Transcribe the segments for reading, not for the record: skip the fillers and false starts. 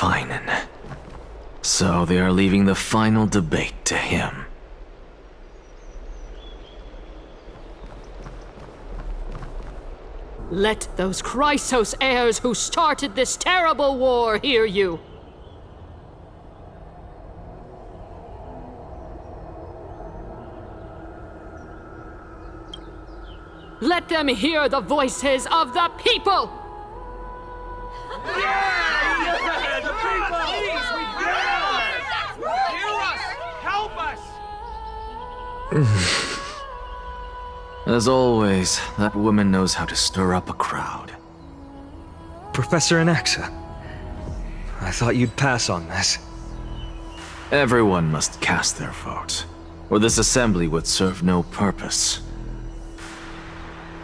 Finan. So they are leaving the final debate to him. Let those Chrysos heirs who started this terrible war hear you. Let them hear the voices of the people! As always, that woman knows how to stir up a crowd. Professor Anaxa, I thought you'd pass on this. Everyone must cast their vote, or this assembly would serve no purpose.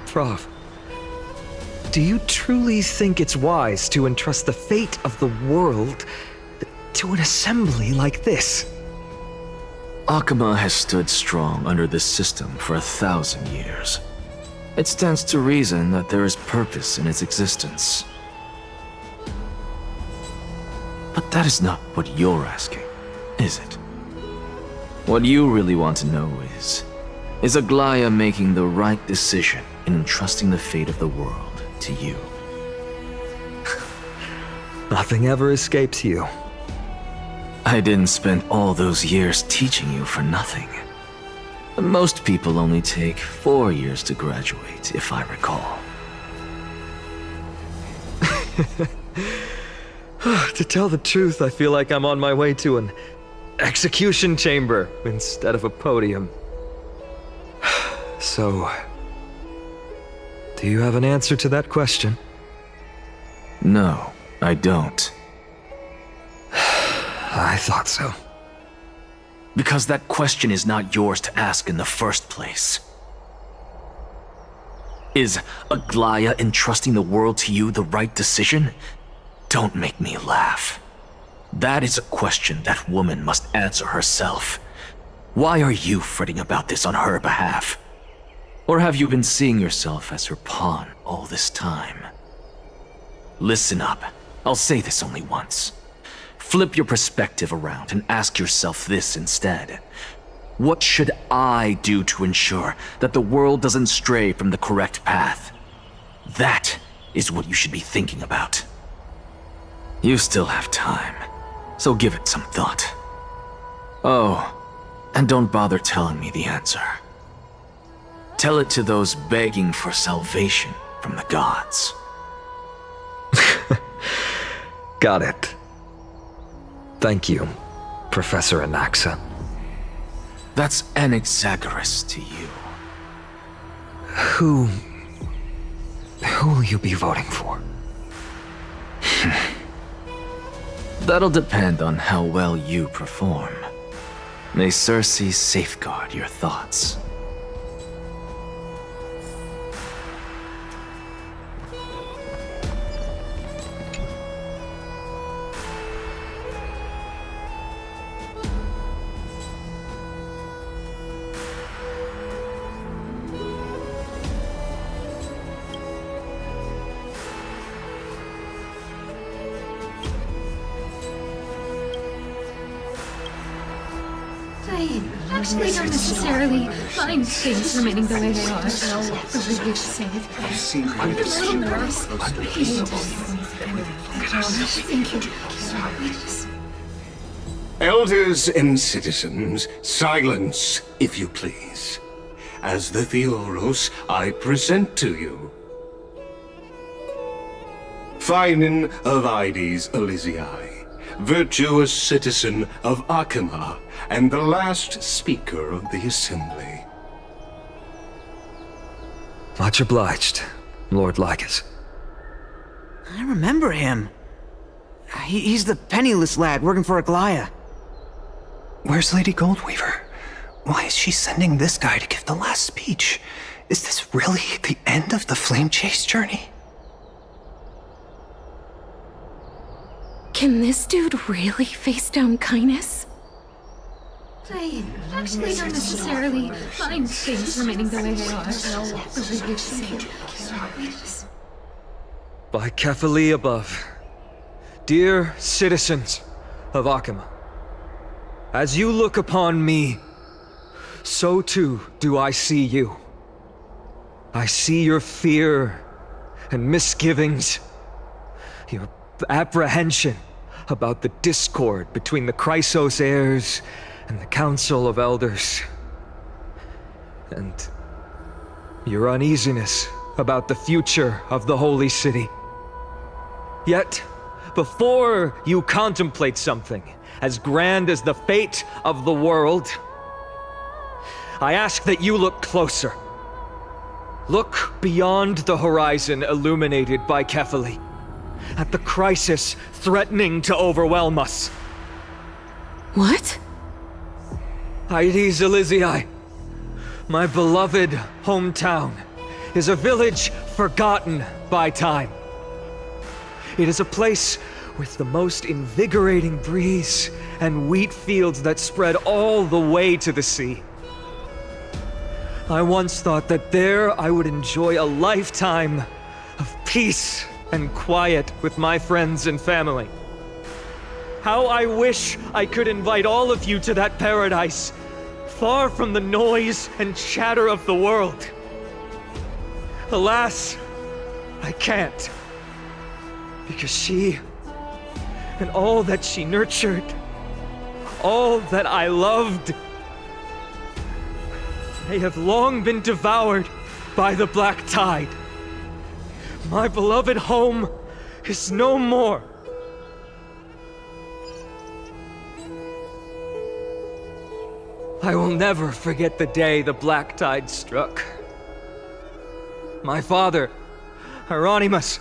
Prof, do you truly think it's wise to entrust the fate of the world to an assembly like this? Akama has stood strong under this system for 1,000 years. It stands to reason that there is purpose in its existence. But that is not what you're asking, is it? What you really want to know is Aglaya making the right decision in entrusting the fate of the world to you? Nothing ever escapes you. I didn't spend all those years teaching you for nothing. Most people only take 4 years to graduate, if I recall. To tell the truth, I feel like I'm on my way to an execution chamber instead of a podium. So, do you have an answer to that question? No, I don't. I thought so. Because that question is not yours to ask in the first place. Is Aglaya entrusting the world to you the right decision? Don't make me laugh. That is a question that woman must answer herself. Why are you fretting about this on her behalf? Or have you been seeing yourself as her pawn all this time? Listen up. I'll say this only once. Flip your perspective around and ask yourself this instead. What should I do to ensure that the world doesn't stray from the correct path? That is what you should be thinking about. You still have time, so give it some thought. Oh, and don't bother telling me the answer. Tell it to those begging for salvation from the gods. Got it. Thank you, Professor Anaxa. That's Anaxagoras to you. Who will you be voting for? That'll depend on how well you perform. May Circe safeguard your thoughts. I actually don't necessarily mind things remaining the way they are. For review's sake. I'm a little nervous. Thank you. Elders and citizens, silence, if you please. As the Theoros, I present to you Finan of Ides Elysiae, virtuous citizen of Akama, and the last speaker of the assembly. Much obliged, Lord Lycus. I remember him. He's the penniless lad working for Aglaya. Where's Lady Goldweaver? Why is she sending this guy to give the last speech? Is this really the end of the Flame Chase journey? Can this dude really face down kindness? I actually don't necessarily mind things remaining the way they are. For review's sake. By Kefali above, Dear citizens of Akima, as you look upon me, so too do I see you. I see your fear and misgivings, your apprehension about the discord between the Chrysos heirs and the Council of Elders, and your uneasiness about the future of the Holy City. Yet, before you contemplate something as grand as the fate of the world, I ask that you look closer. Look beyond the horizon illuminated by Kefali, at the crisis threatening to overwhelm us. What? Aedes Elysiae, my beloved hometown, is a village forgotten by time. It is a place with the most invigorating breeze and wheat fields that spread all the way to the sea. I once thought that there I would enjoy a lifetime of peace and quiet with my friends and family. How I wish I could invite all of you to that paradise, far from the noise and chatter of the world. Alas, I can't. Because she, and all that she nurtured, all that I loved, they have long been devoured by the black tide. My beloved home is no more. I will never forget the day the black tide struck. My father, Hieronymus,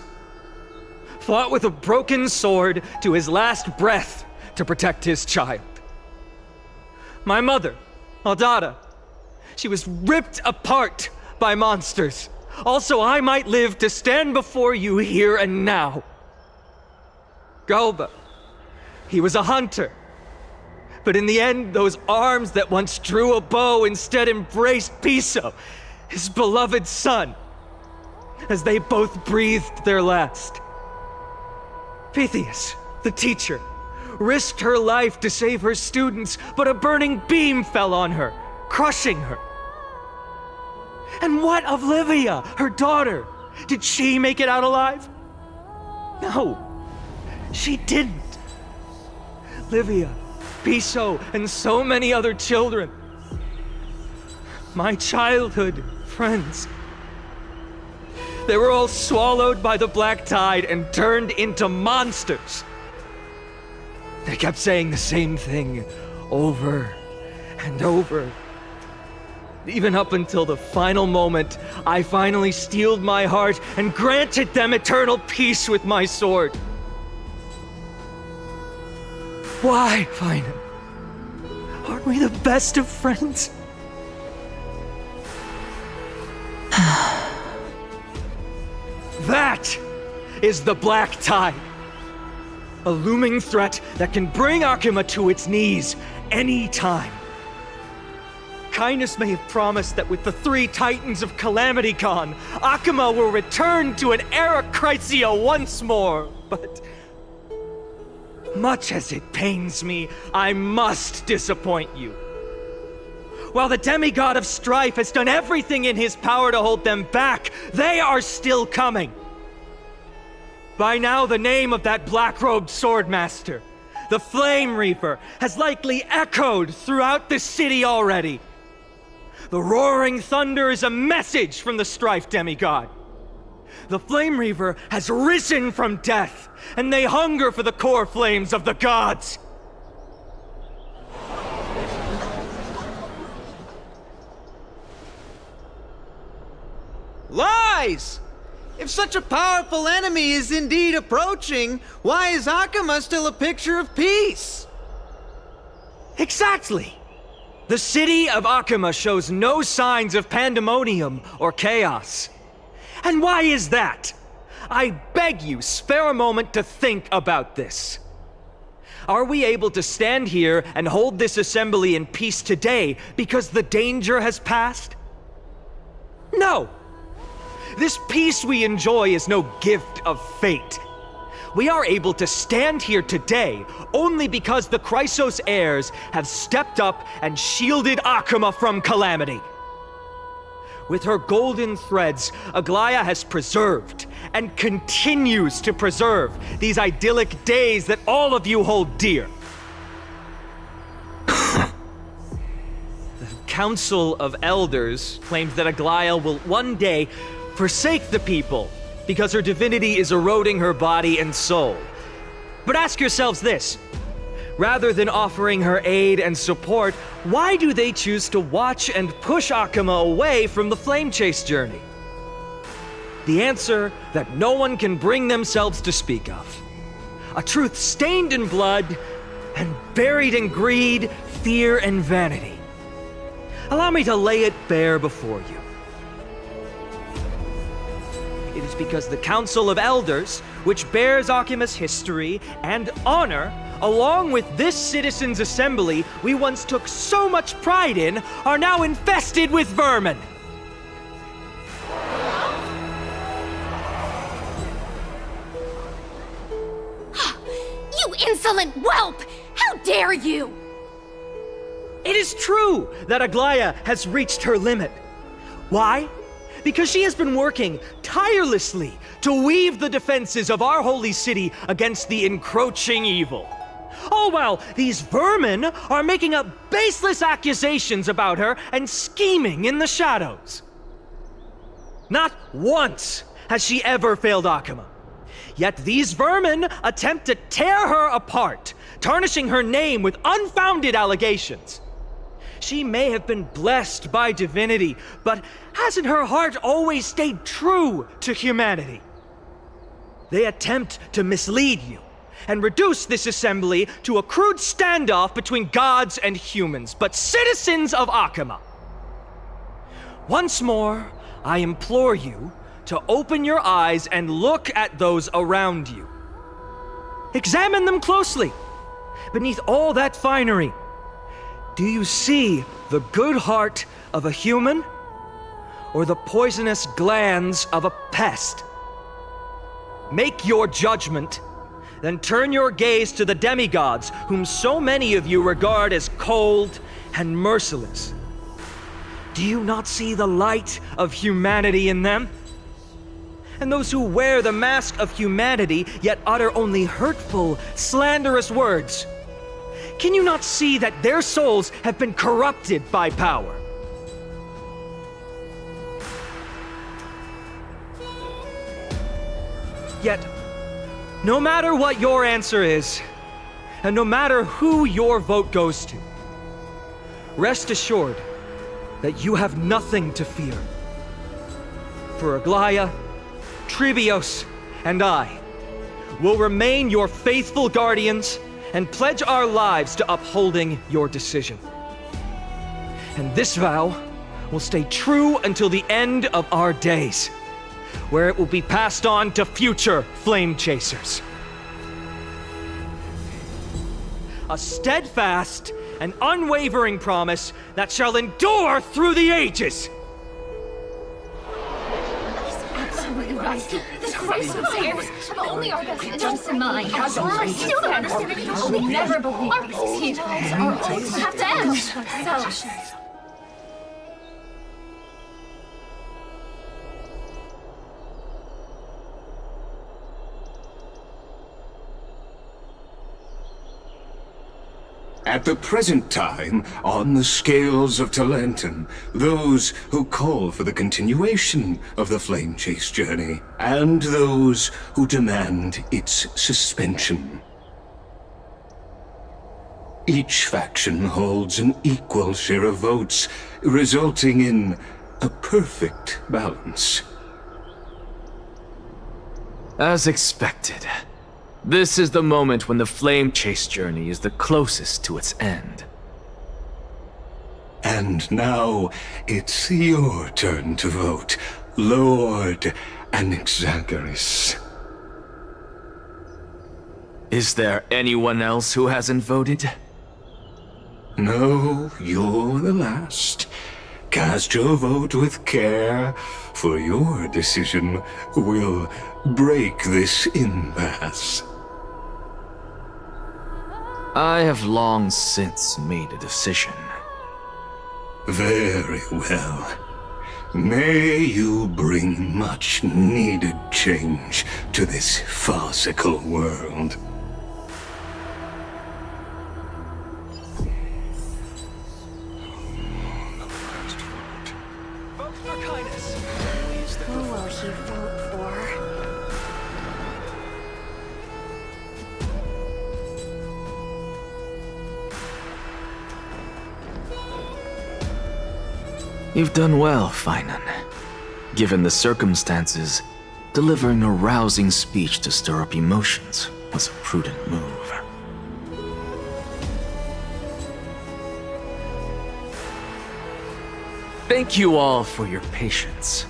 fought with a broken sword to his last breath to protect his child. My mother, Aldada, she was ripped apart by monsters. Also, I might live to stand before you here and now. Galba, he was a hunter. But in the end, those arms that once drew a bow instead embraced Piso, his beloved son, as they both breathed their last. Pythias, the teacher, risked her life to save her students, but a burning beam fell on her, crushing her. And what of Livia, her daughter? Did she make it out alive? No, she didn't. Livia, Piso, and so many other children, my childhood friends, they were all swallowed by the black tide and turned into monsters. They kept saying the same thing over and over. Even up until the final moment, I finally steeled my heart and granted them eternal peace with my sword. Why, Finan? Aren't we the best of friends? That is the black tide. A looming threat that can bring Akima to its knees any time. Kindness may have promised that with the 3 titans of Calamity Con, Akima will return to an era Chrysia once more, but much as it pains me, I must disappoint you. While the demigod of strife has done everything in his power to hold them back, they are still coming. By now, the name of that black-robed swordmaster, the Flame Reaper, has likely echoed throughout the city already. The roaring thunder is a message from the strife demigod. The Flame Reaver has risen from death, and they hunger for the core flames of the gods. Lies! If such a powerful enemy is indeed approaching, why is Akima still a picture of peace? Exactly! The city of Akima shows no signs of pandemonium or chaos. And why is that? I beg you, spare a moment to think about this. Are we able to stand here and hold this assembly in peace today because the danger has passed? No! This peace we enjoy is no gift of fate. We are able to stand here today only because the Chrysos heirs have stepped up and shielded Akuma from calamity. With her golden threads, Aglaya has preserved and continues to preserve these idyllic days that all of you hold dear. The Council of Elders claims that Aglaya will one day forsake the people because her divinity is eroding her body and soul. But ask yourselves this. Rather than offering her aid and support, why do they choose to watch and push Akuma away from the Flame Chase journey? The answer that no one can bring themselves to speak of. A truth stained in blood and buried in greed, fear, and vanity. Allow me to lay it bare before you. It is because the Council of Elders, which bears Akuma's history and honor, along with this citizens' assembly we once took so much pride in, are now infested with vermin. You insolent whelp! How dare you! It is true that Aglaya has reached her limit. Why? Because she has been working tirelessly to weave the defenses of our holy city against the encroaching evil. All while these vermin are making up baseless accusations about her and scheming in the shadows. Not once has she ever failed Akuma. Yet these vermin attempt to tear her apart, tarnishing her name with unfounded allegations. She may have been blessed by divinity, but hasn't her heart always stayed true to humanity? They attempt to mislead you and reduce this assembly to a crude standoff between gods and humans, but citizens of Akuma. Once more, I implore you to open your eyes and look at those around you. Examine them closely. Beneath all that finery, do you see the good heart of a human or the poisonous glands of a pest? Make your judgment, then turn your gaze to the demigods whom so many of you regard as cold and merciless. Do you not see the light of humanity in them? And those who wear the mask of humanity yet utter only hurtful, slanderous words. Can you not see that their souls have been corrupted by power? Yet, no matter what your answer is, and no matter who your vote goes to, rest assured that you have nothing to fear. For Aglaya, Tribios, and I will remain your faithful guardians and pledge our lives to upholding your decision. And this vow will stay true until the end of our days, where it will be passed on to future flame chasers. A steadfast and unwavering promise that shall endure through the ages. Absolutely right. The Chrysos heirs have only our best interests in mind. I still don't understand it. I will never believe our petals are always have to end. So, at the present time, on the scales of Talentum, those who call for the continuation of the Flame Chase journey, and those who demand its suspension. Each faction holds an equal share of votes, resulting in a perfect balance. As expected. This is the moment when the Flame Chase journey is the closest to its end. And now, it's your turn to vote, Lord Anaxagoras. Is there anyone else who hasn't voted? No, you're the last. Cast your vote with care, for your decision will break this impasse. I have long since made a decision. Very well. May you bring much needed change to this farcical world. Vote for kindness. Who will he vote for? You've done well, Finan. Given the circumstances, delivering a rousing speech to stir up emotions was a prudent move. Thank you all for your patience.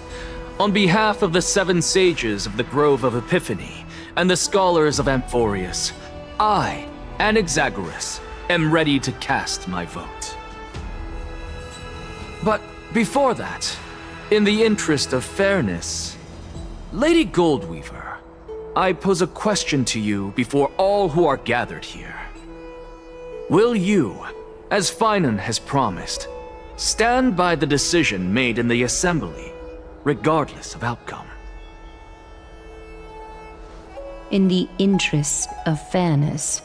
On behalf of the 7 sages of the Grove of Epiphany and the scholars of Amphorius, I, Anaxagoras, am ready to cast my vote. But before that, in the interest of fairness, Lady Goldweaver, I pose a question to you before all who are gathered here. Will you, as Finan has promised, stand by the decision made in the Assembly, regardless of outcome? In the interest of fairness,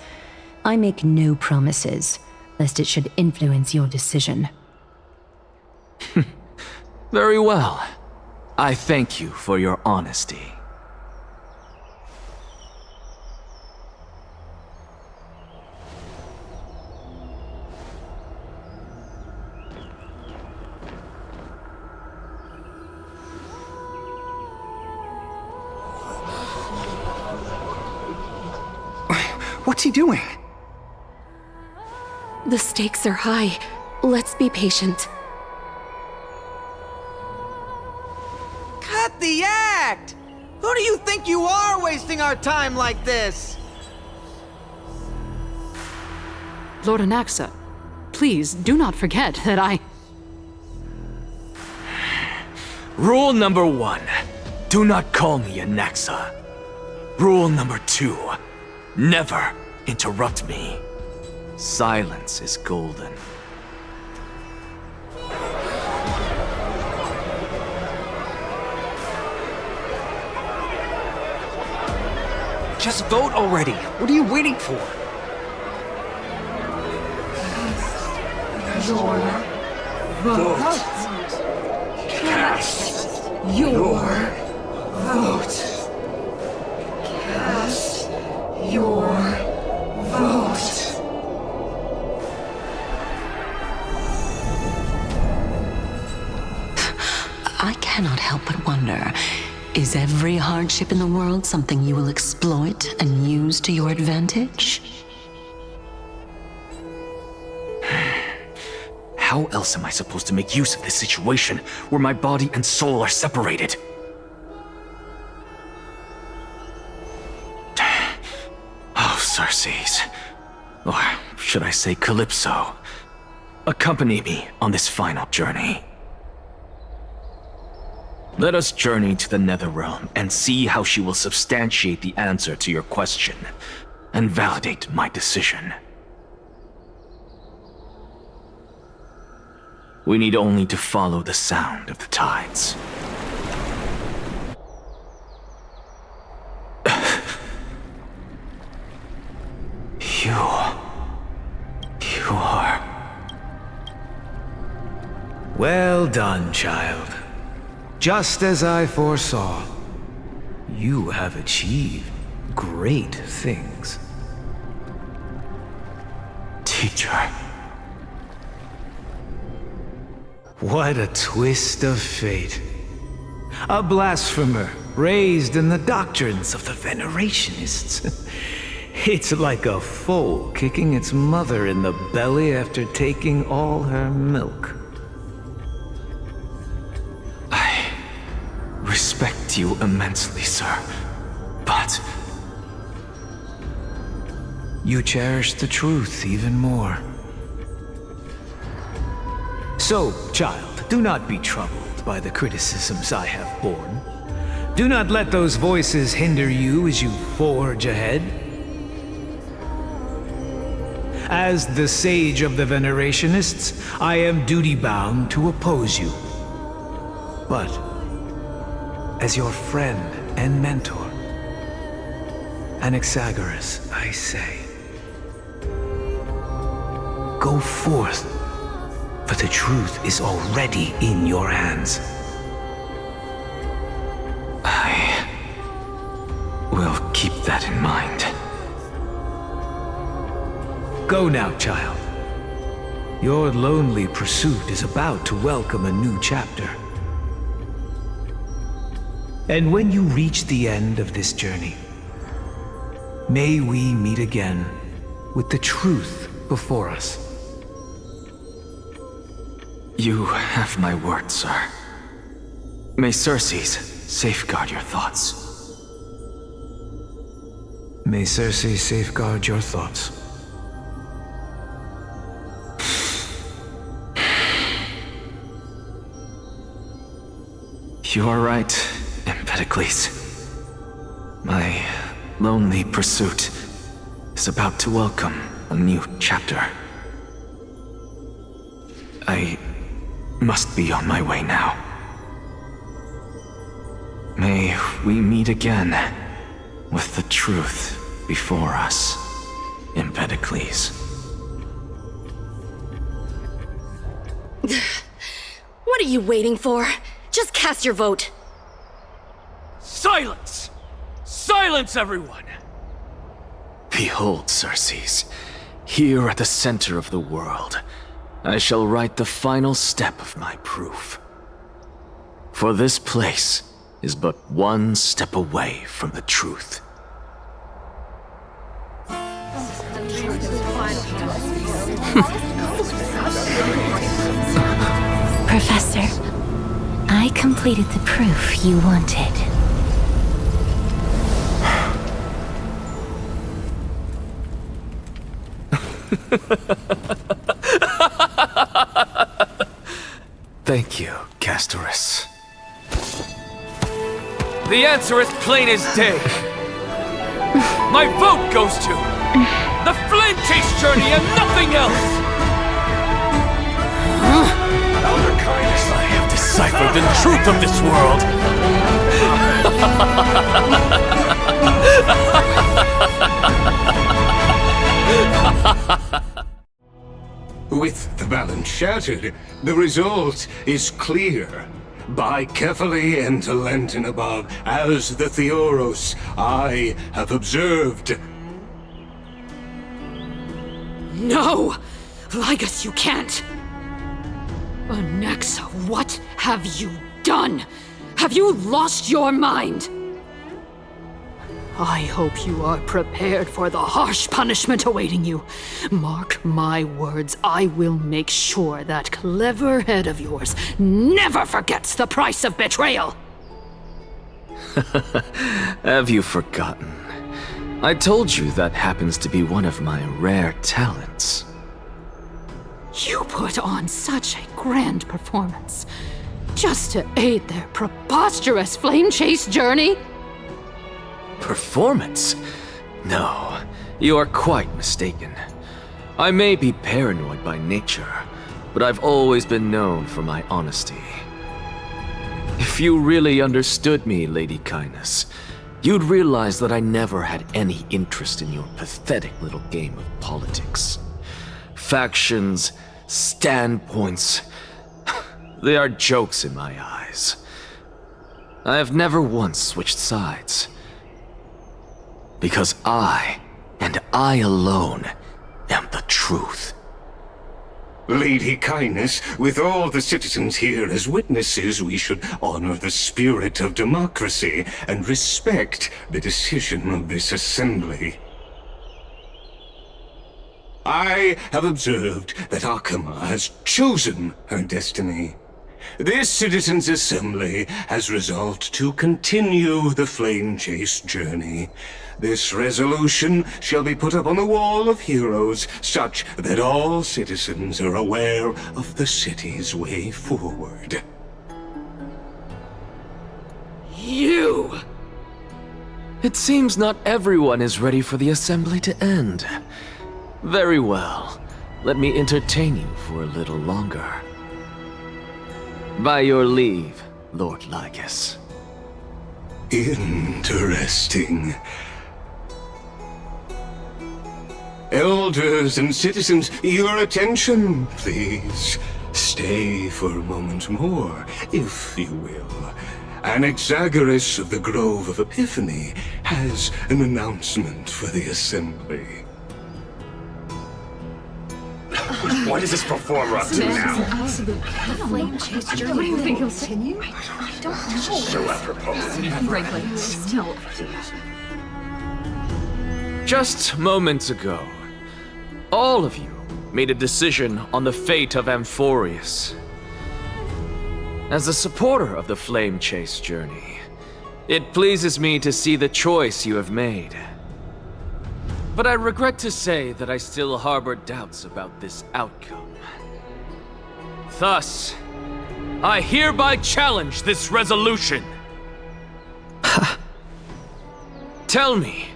I make no promises, lest it should influence your decision. Very well. I thank you for your honesty. What's he doing? The stakes are high. Let's be patient. Cut the act! Who do you think you are wasting our time like this? Lord Anaxa, please do not forget that I... Rule number 1, do not call me Anaxa. Rule number 2, never interrupt me. Silence is golden. Just vote already. What are you waiting for? I cannot help but wonder, is every hardship in the world something you will exploit and use to your advantage? How else am I supposed to make use of this situation where my body and soul are separated? Oh, Circes. Or should I say Calypso? Accompany me on this final journey. Let us journey to the Netherrealm and see how she will substantiate the answer to your question and validate my decision. We need only to follow the sound of the tides. You are... Well done, child. Just as I foresaw, you have achieved great things. Teacher. What a twist of fate. A blasphemer raised in the doctrines of the Venerationists. It's like a foal kicking its mother in the belly after taking all her milk. I respect you immensely, sir, but... You cherish the truth even more. So, child, do not be troubled by the criticisms I have borne. Do not let those voices hinder you as you forge ahead. As the Sage of the Venerationists, I am duty-bound to oppose you. But, as your friend and mentor, Anaxagoras, I say, go forth, for the truth is already in your hands. I will keep that in mind. Go now, child. Your lonely pursuit is about to welcome a new chapter. And when you reach the end of this journey, may we meet again with the truth before us. You have my word, sir. May Circe's safeguard your thoughts. May Circe safeguard your thoughts. You are right, Empedocles. My lonely pursuit is about to welcome a new chapter. I must be on my way now. May we meet again with the truth before us, Empedocles. What are you waiting for? Just cast your vote. Silence! Silence, everyone! Behold, Circes, here at the center of the world, I shall write the final step of my proof. For this place is but one step away from the truth. Professor, I completed the proof you wanted. Thank you, Castorus. The answer is plain as day. My vote goes to the Flame Chase Journey and nothing else! Elder Kindness, I have deciphered the truth of this world! With the balance shattered, the result is clear. Buy carefully and to Lenten above, as the Theoros I have observed. No! Ligus, you can't! Anaxa, what have you done? Have you lost your mind? I hope you are prepared for the harsh punishment awaiting you. Mark my words, I will make sure that clever head of yours never forgets the price of betrayal. Have you forgotten? I told you that happens to be one of my rare talents. You put on such a grand performance just to aid their preposterous flame chase journey? Performance? No, you are quite mistaken. I may be paranoid by nature, but I've always been known for my honesty. If you really understood me, Lady Kindness, you'd realize that I never had any interest in your pathetic little game of politics. Factions, standpoints, they are jokes in my eyes. I have never once switched sides. Because I, and I alone, am the truth. Lady Kindness, with all the citizens here as witnesses, we should honor the spirit of democracy and respect the decision of this assembly. I have observed that Akama has chosen her destiny. This citizens' assembly has resolved to continue the flame chase journey. This resolution shall be put up on the wall of heroes, such that all citizens are aware of the city's way forward. You! It seems not everyone is ready for the assembly to end. Very well. Let me entertain you for a little longer. By your leave, Lord Lycus. Interesting. Elders and citizens, your attention, please. Stay for a moment more, if you will. Anaxagoras of the Grove of Epiphany has an announcement for the assembly. What is this performer up to now? Absolute flame chase journey. What do you think he'll continue? I don't know. So apropos. Frankly, still. Just moments ago, all of you made a decision on the fate of Amphorius. As a supporter of the Flame Chase journey, it pleases me to see the choice you have made. But I regret to say that I still harbor doubts about this outcome. Thus, I hereby challenge this resolution. Tell me,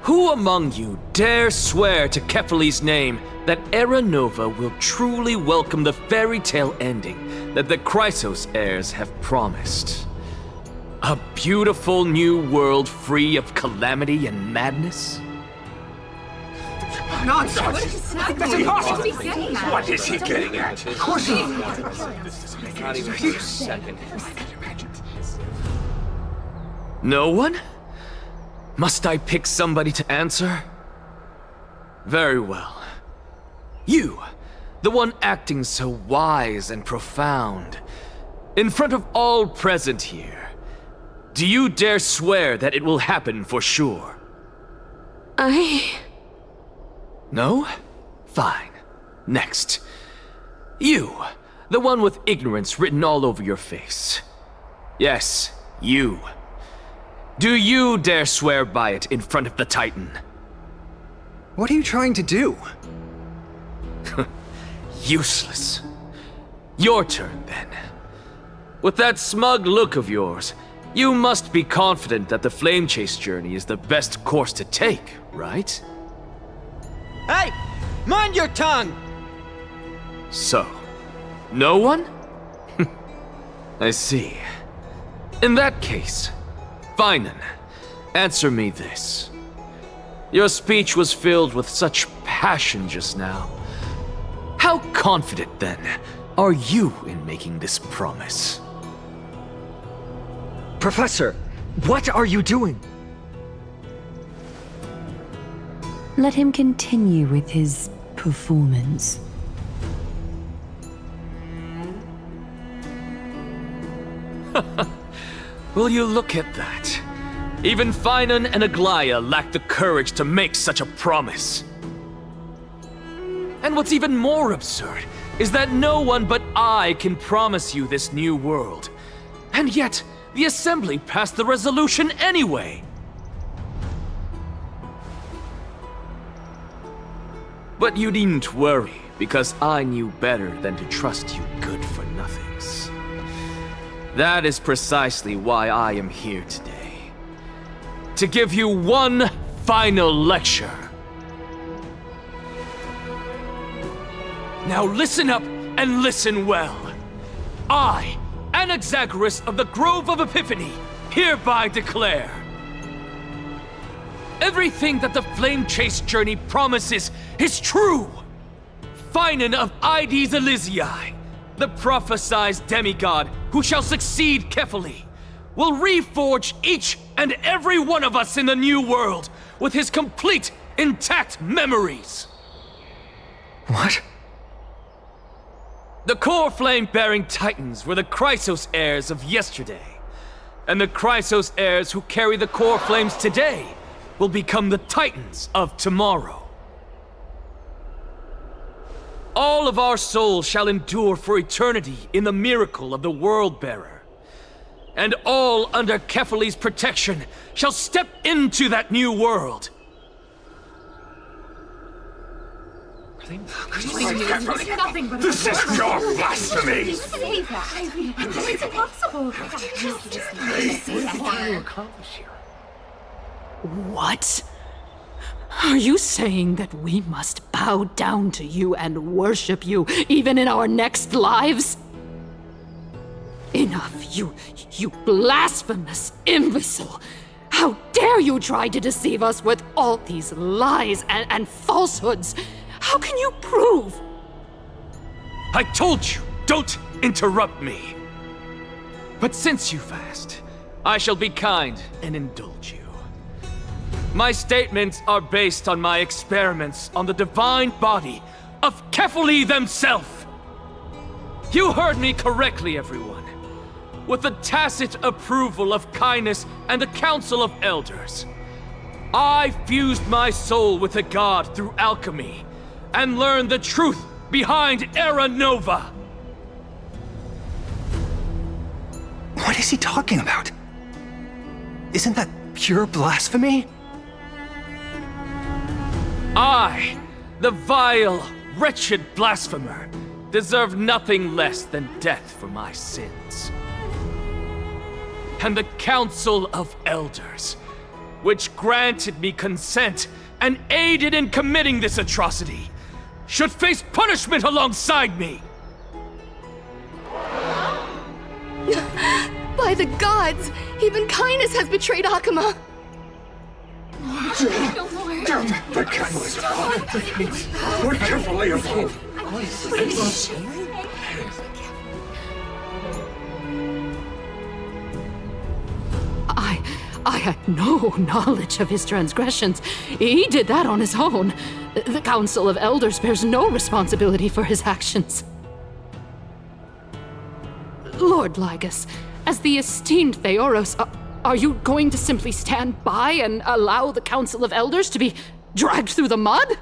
who among you dare swear to Kefali's name that Era Nova will truly welcome the fairy tale ending that the Chrysos heirs have promised? A beautiful new world free of calamity and madness? Nonsense! That's impossible! What is he getting at? Of course he... Not even for a second. No one? Must I pick somebody to answer? Very well. You, the one acting so wise and profound, in front of all present here, do you dare swear that it will happen for sure? No? Fine. Next. You, the one with ignorance written all over your face. Yes, you. Do you dare swear by it in front of the Titan? What are you trying to do? Useless. Your turn, then. With that smug look of yours, you must be confident that the Flame Chase journey is the best course to take, right? Hey! Mind your tongue! So, no one? I see. In that case, fine then. Answer me this. Your speech was filled with such passion just now. How confident, then, are you in making this promise? Professor, what are you doing? Let him continue with his performance. Will you look at that? Even Finan and Aglaya lack the courage to make such a promise. And what's even more absurd is that no one but I can promise you this new world. And yet, the Assembly passed the resolution anyway. But you needn't worry, because I knew better than to trust you good-for-nothings. That is precisely why I am here today. To give you one final lecture. Now listen up and listen well. I, Anaxagoras of the Grove of Epiphany, hereby declare everything that the Flame Chase journey promises is true. Finan of Ides Elysiae, the prophesized demigod who shall succeed Kefali, will reforge each and every one of us in the new world with his complete, intact memories. What? The core flame-bearing titans were the Chrysos heirs of yesterday, and the Chrysos heirs who carry the core flames today will become the titans of tomorrow. All of our souls shall endure for eternity in the miracle of the World-Bearer. And all under Kefali's protection shall step into that new world. This is pure blasphemy! It's impossible. What? Are you saying that we must bow down to you and worship you, even in our next lives? Enough, you blasphemous imbecile! How dare you try to deceive us with all these lies and falsehoods? How can you prove? I told you, don't interrupt me. But since you've asked, I shall be kind and indulge you. My statements are based on my experiments on the divine body of Kefali themselves. You heard me correctly, everyone. With the tacit approval of Kindness and the Council of Elders, I fused my soul with the god through alchemy and learned the truth behind Era Nova. What is he talking about? Isn't that pure blasphemy? I, the vile, wretched blasphemer, deserve nothing less than death for my sins. And the Council of Elders, which granted me consent and aided in committing this atrocity, should face punishment alongside me! By the gods! Even Kindness has betrayed Akuma! The catalyst! We're carefully involved! I had no knowledge of his transgressions. He did that on his own. The Council of Elders bears no responsibility for his actions. Lord Lygus, as the esteemed Theoros, are you going to simply stand by and allow the Council of Elders to be dragged through the mud?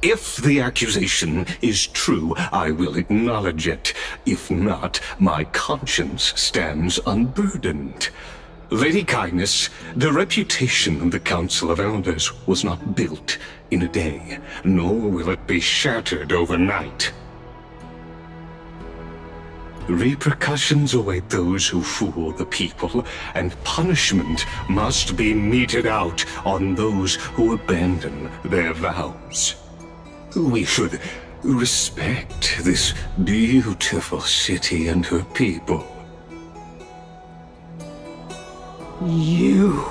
If the accusation is true, I will acknowledge it. If not, my conscience stands unburdened. Lady Kindness, the reputation of the Council of Elders was not built in a day, nor will it be shattered overnight. Repercussions await those who fool the people, and punishment must be meted out on those who abandon their vows. We should respect this beautiful city and her people. You...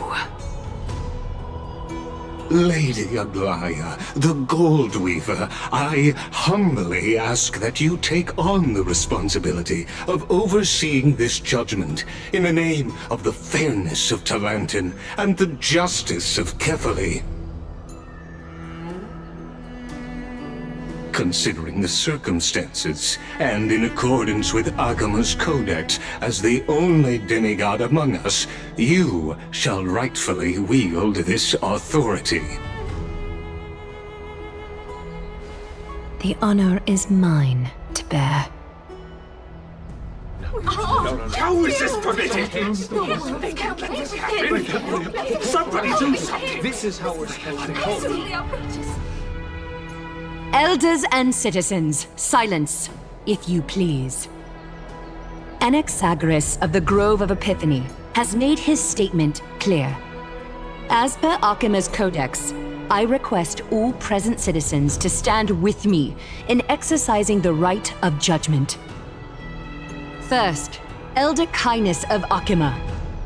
Lady Aglaya, the Gold Weaver, I humbly ask that you take on the responsibility of overseeing this judgment in the name of the fairness of Talantin and the justice of Kefali. Considering the circumstances, and in accordance with Akuma's codex as the only demigod among us, you shall rightfully wield this authority. The honor is mine to bear. How is this permitted? Somebody do something! This is how we're supposed to go. Elders and citizens, silence, if you please. Anaxagoras of the Grove of Epiphany has made his statement clear. As per Akuma's codex, I request all present citizens to stand with me in exercising the right of judgment. First, Elder Kindness of Akuma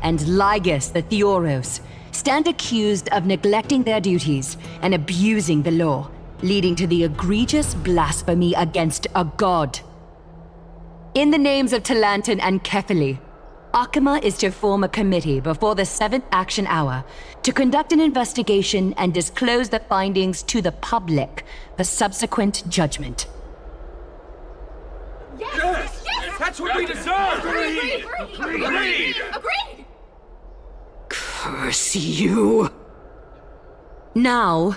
and Lygus the Theoros stand accused of neglecting their duties and abusing the law, leading to the egregious blasphemy against a god. In the names of Talantin and Kefali, Akuma is to form a committee before the 7th action hour to conduct an investigation and disclose the findings to the public for subsequent judgment. Yes! That's what we deserve! Agreed! Curse you! Now,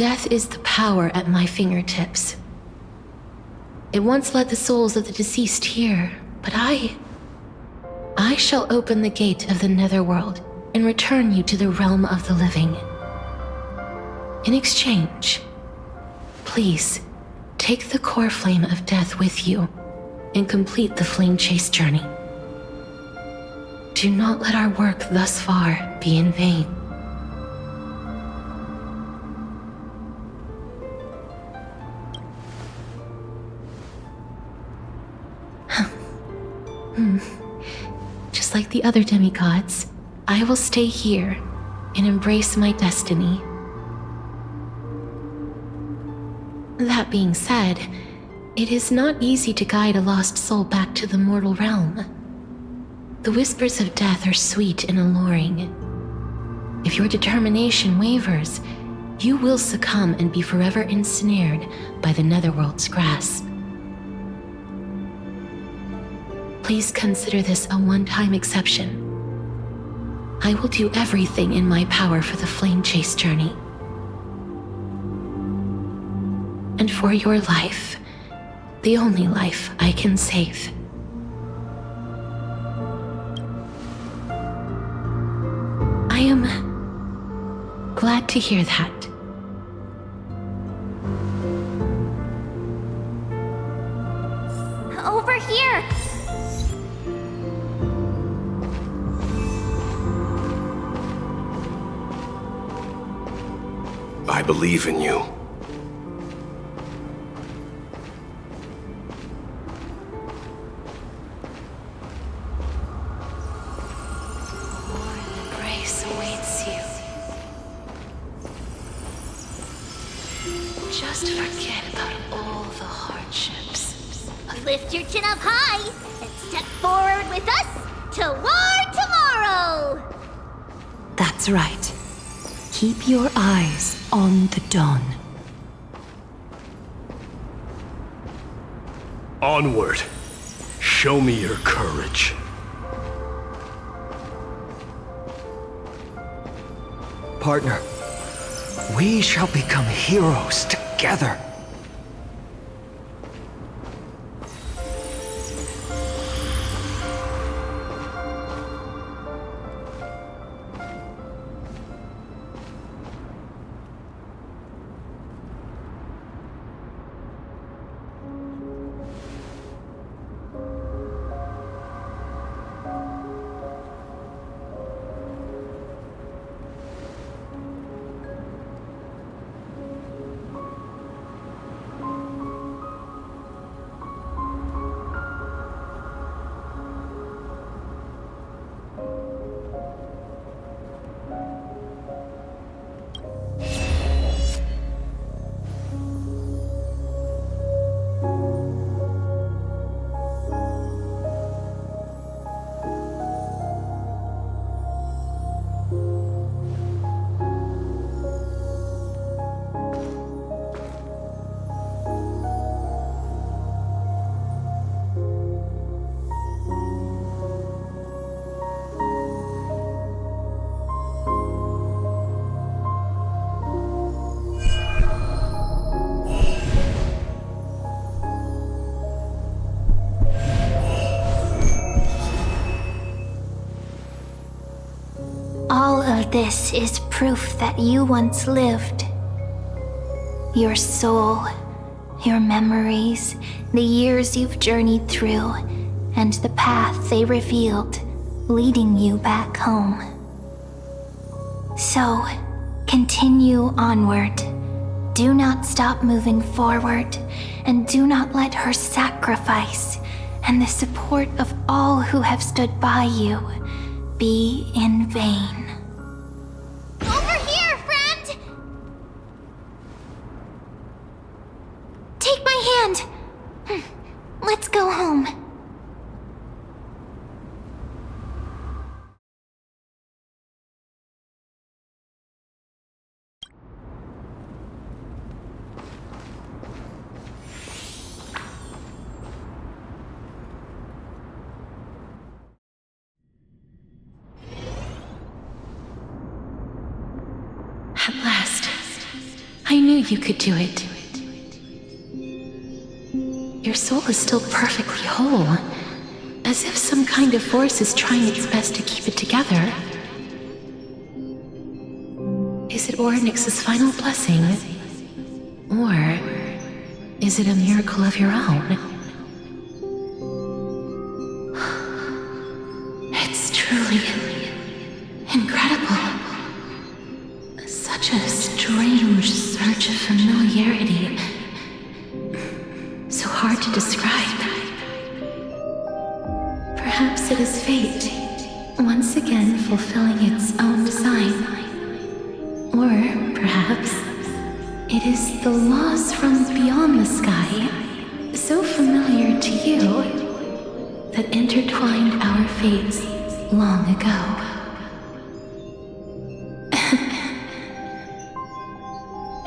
Death is the power at my fingertips. It once led the souls of the deceased here, but I shall open the gate of the netherworld and return you to the realm of the living. In exchange, please, take the core flame of death with you and complete the flame chase journey. Do not let our work thus far be in vain. Just like the other demigods, I will stay here and embrace my destiny. That being said, it is not easy to guide a lost soul back to the mortal realm. The whispers of death are sweet and alluring. If your determination wavers, you will succumb and be forever ensnared by the netherworld's grasp. Please consider this a one-time exception. I will do everything in my power for the flame chase journey. And for your life, the only life I can save. I am glad to hear that. Over here! I believe in you. Grace awaits you. Just forget about all the hardships. Lift your chin up high and step forward with us toward tomorrow! That's right. Keep your eyes on the dawn. Onward. Show me your courage. Partner, we shall become heroes together. All of this is proof that you once lived. Your soul, your memories, the years you've journeyed through, and the path they revealed, leading you back home. So, continue onward. Do not stop moving forward, and do not let her sacrifice and the support of all who have stood by you be in vain. Over here, friend! Take my hand. Let's go home. At last, I knew you could do it. Your soul is still perfectly whole, as if some kind of force is trying its best to keep it together. Is it Ornyx's final blessing? Or is it a miracle of your own? It's truly incredible. Such a strange surge of familiarity. So hard to describe. Perhaps it is fate, once again fulfilling its own design. Or perhaps it is the laws from beyond the sky, so familiar to you, that intertwined our fates long ago.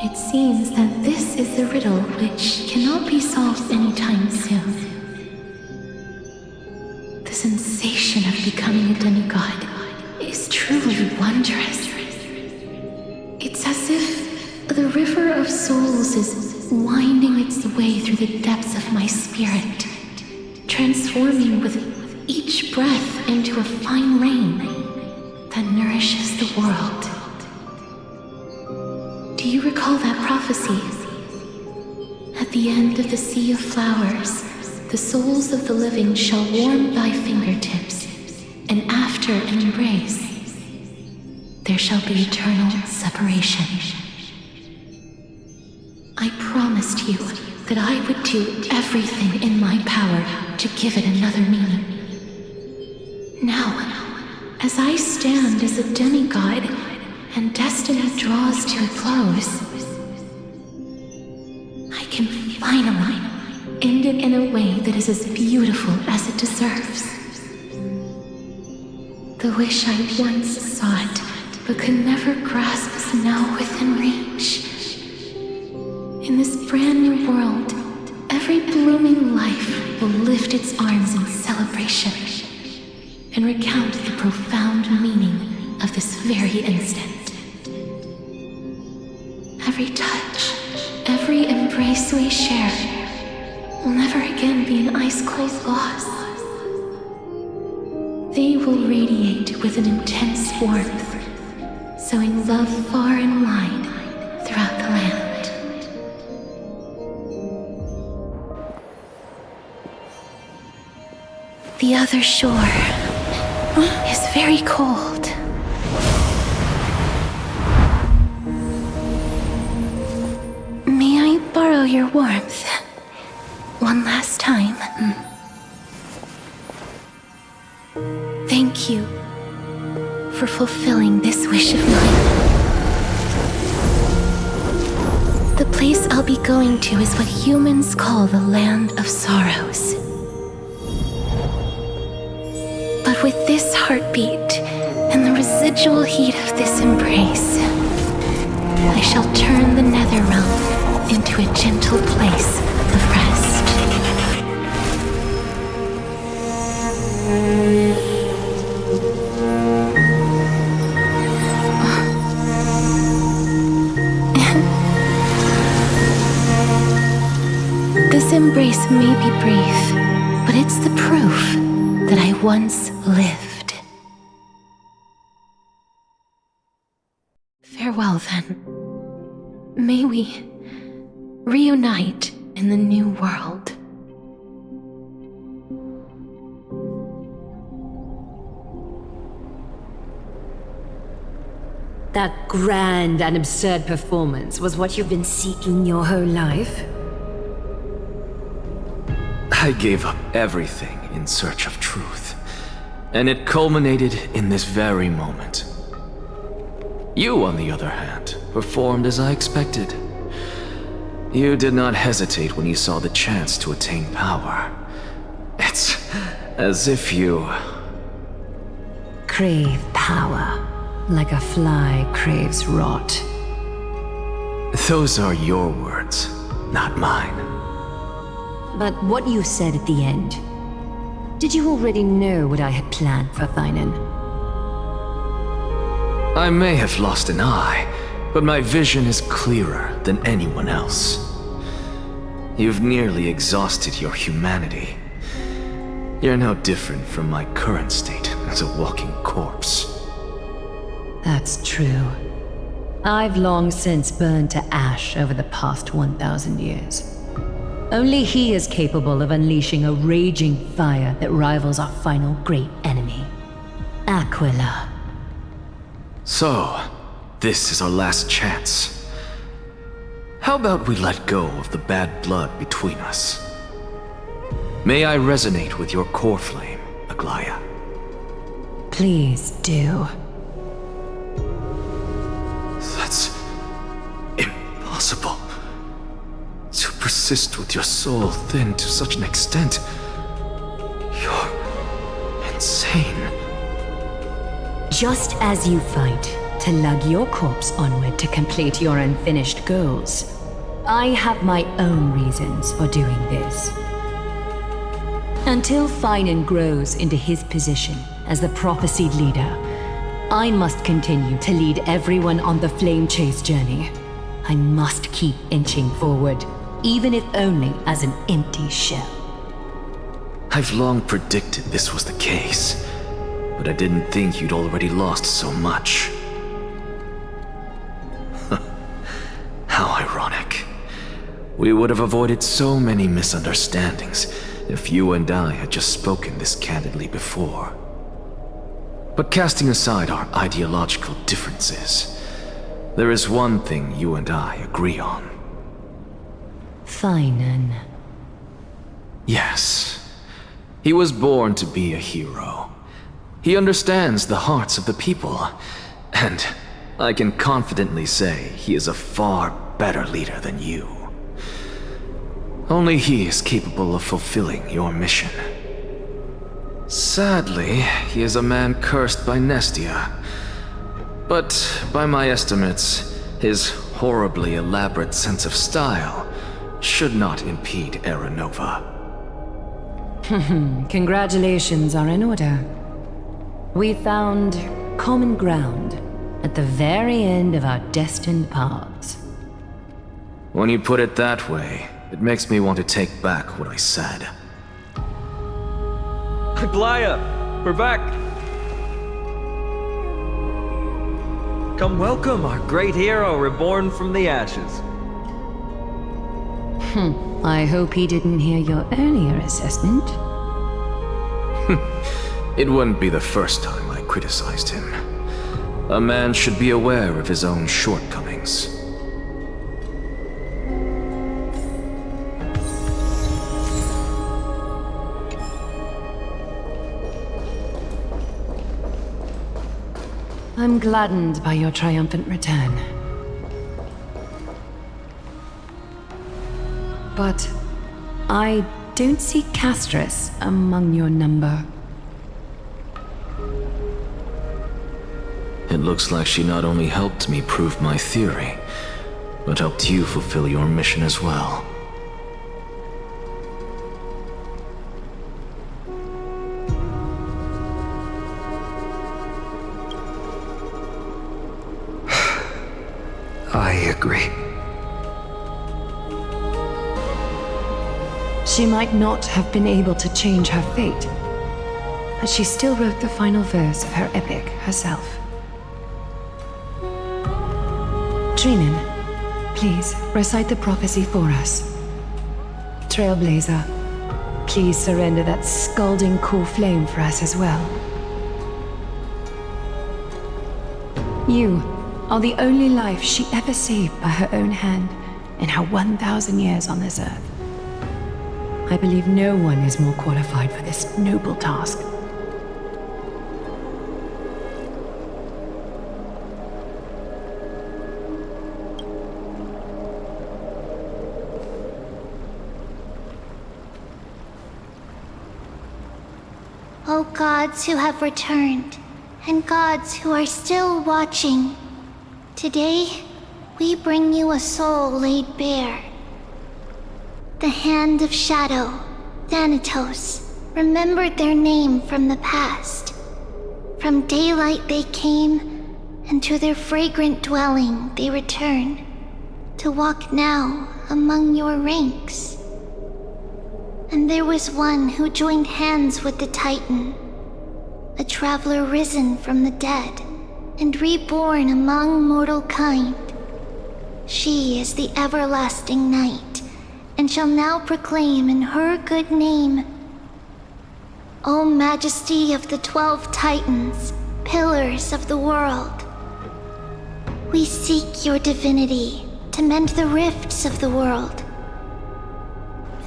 It seems that this is a riddle which cannot be solved anytime soon. The sensation of becoming a demigod is truly wondrous. It's as if the river of souls is winding its way through the depths of my spirit, transforming with each breath into a fine rain that nourishes the world. Do you recall that prophecy? At the end of the sea of flowers, the souls of the living shall warm thy fingertips, and after an embrace, there shall be eternal separation. I promised you that I would do everything in my power to give it another meaning. Now, as I stand as a demigod, and destiny draws to a close, I can finally end it in a way that is as beautiful as it deserves. The wish I once sought, but could never grasp, is now within reach. In this brand new world, every blooming life will lift its arms in celebration and recount the profound meaning of this very instant. Every touch, every embrace we share will never again be an ice-cold loss. They will radiate with an intense warmth, sowing love far and wide throughout the land. The other shore is very cold. May I borrow your warmth one last time? Thank you for fulfilling this wish of mine. The place I'll be going to is what humans call the Land of Sorrows. But with this heartbeat and the residual heat of this embrace, I shall turn the nether realm into a gentle place of rest. This embrace may be brief, but it's the proof that I once lived. Farewell, then. May we reunite in the new world. That grand and absurd performance was what you've been seeking your whole life? I gave up everything in search of truth, and it culminated in this very moment. You, on the other hand, performed as I expected. You did not hesitate when you saw the chance to attain power. It's as if you... crave power, like a fly craves rot. Those are your words, not mine. But what you said at the end, did you already know what I had planned for Thynan? I may have lost an eye, but my vision is clearer than anyone else. You've nearly exhausted your humanity. You're no different from my current state as a walking corpse. That's true. I've long since burned to ash over the past 1,000 years. Only he is capable of unleashing a raging fire that rivals our final great enemy, Aquila. So, this is our last chance. How about we let go of the bad blood between us? May I resonate with your core flame, Aglaya? Please do. That's impossible. To persist with your soul thinned to such an extent. You're insane. Just as you fight to lug your corpse onward to complete your unfinished goals, I have my own reasons for doing this. Until Finan grows into his position as the prophesied leader, I must continue to lead everyone on the flame chase journey. I must keep inching forward, even if only as an empty shell. I've long predicted this was the case, but I didn't think you'd already lost so much. How ironic. We would have avoided so many misunderstandings if you and I had just spoken this candidly before. But casting aside our ideological differences, there is one thing you and I agree on. Finan. Yes. He was born to be a hero. He understands the hearts of the people, and I can confidently say he is a far better leader than you. Only he is capable of fulfilling your mission. Sadly, he is a man cursed by Nestia. But by my estimates, his horribly elaborate sense of style should not impede Era Nova. Congratulations are in order. We found common ground at the very end of our destined paths. When you put it that way, it makes me want to take back what I said. Aglaya, we're back. Come welcome our great hero reborn from the ashes. I hope he didn't hear your earlier assessment. It wouldn't be the first time I criticized him. A man should be aware of his own shortcomings. I'm gladdened by your triumphant return. But I don't see Castris among your number. It looks like she not only helped me prove my theory, but helped you fulfill your mission as well. I agree. She might not have been able to change her fate, but she still wrote the final verse of her epic herself. Trinan, please recite the prophecy for us. Trailblazer, please surrender that scalding cool flame for us as well. You are the only life she ever saved by her own hand in her 1,000 years on this earth. I believe no one is more qualified for this noble task. O gods who have returned, and gods who are still watching, today we bring you a soul laid bare. The Hand of Shadow, Thanatos, remembered their name from the past. From daylight they came, and to their fragrant dwelling they return, to walk now among your ranks. And there was one who joined hands with the Titan, a traveler risen from the dead and reborn among mortal kind. She is the everlasting night, and shall now proclaim in her good name, O Majesty of the 12 Titans, pillars of the world, we seek your divinity to mend the rifts of the world.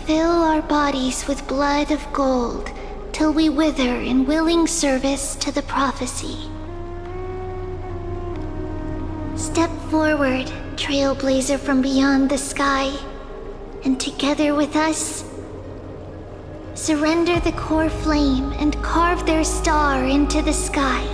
Fill our bodies with blood of gold till we wither in willing service to the prophecy. Step forward, trailblazer from beyond the sky, and together with us, surrender the core flame and carve their star into the sky.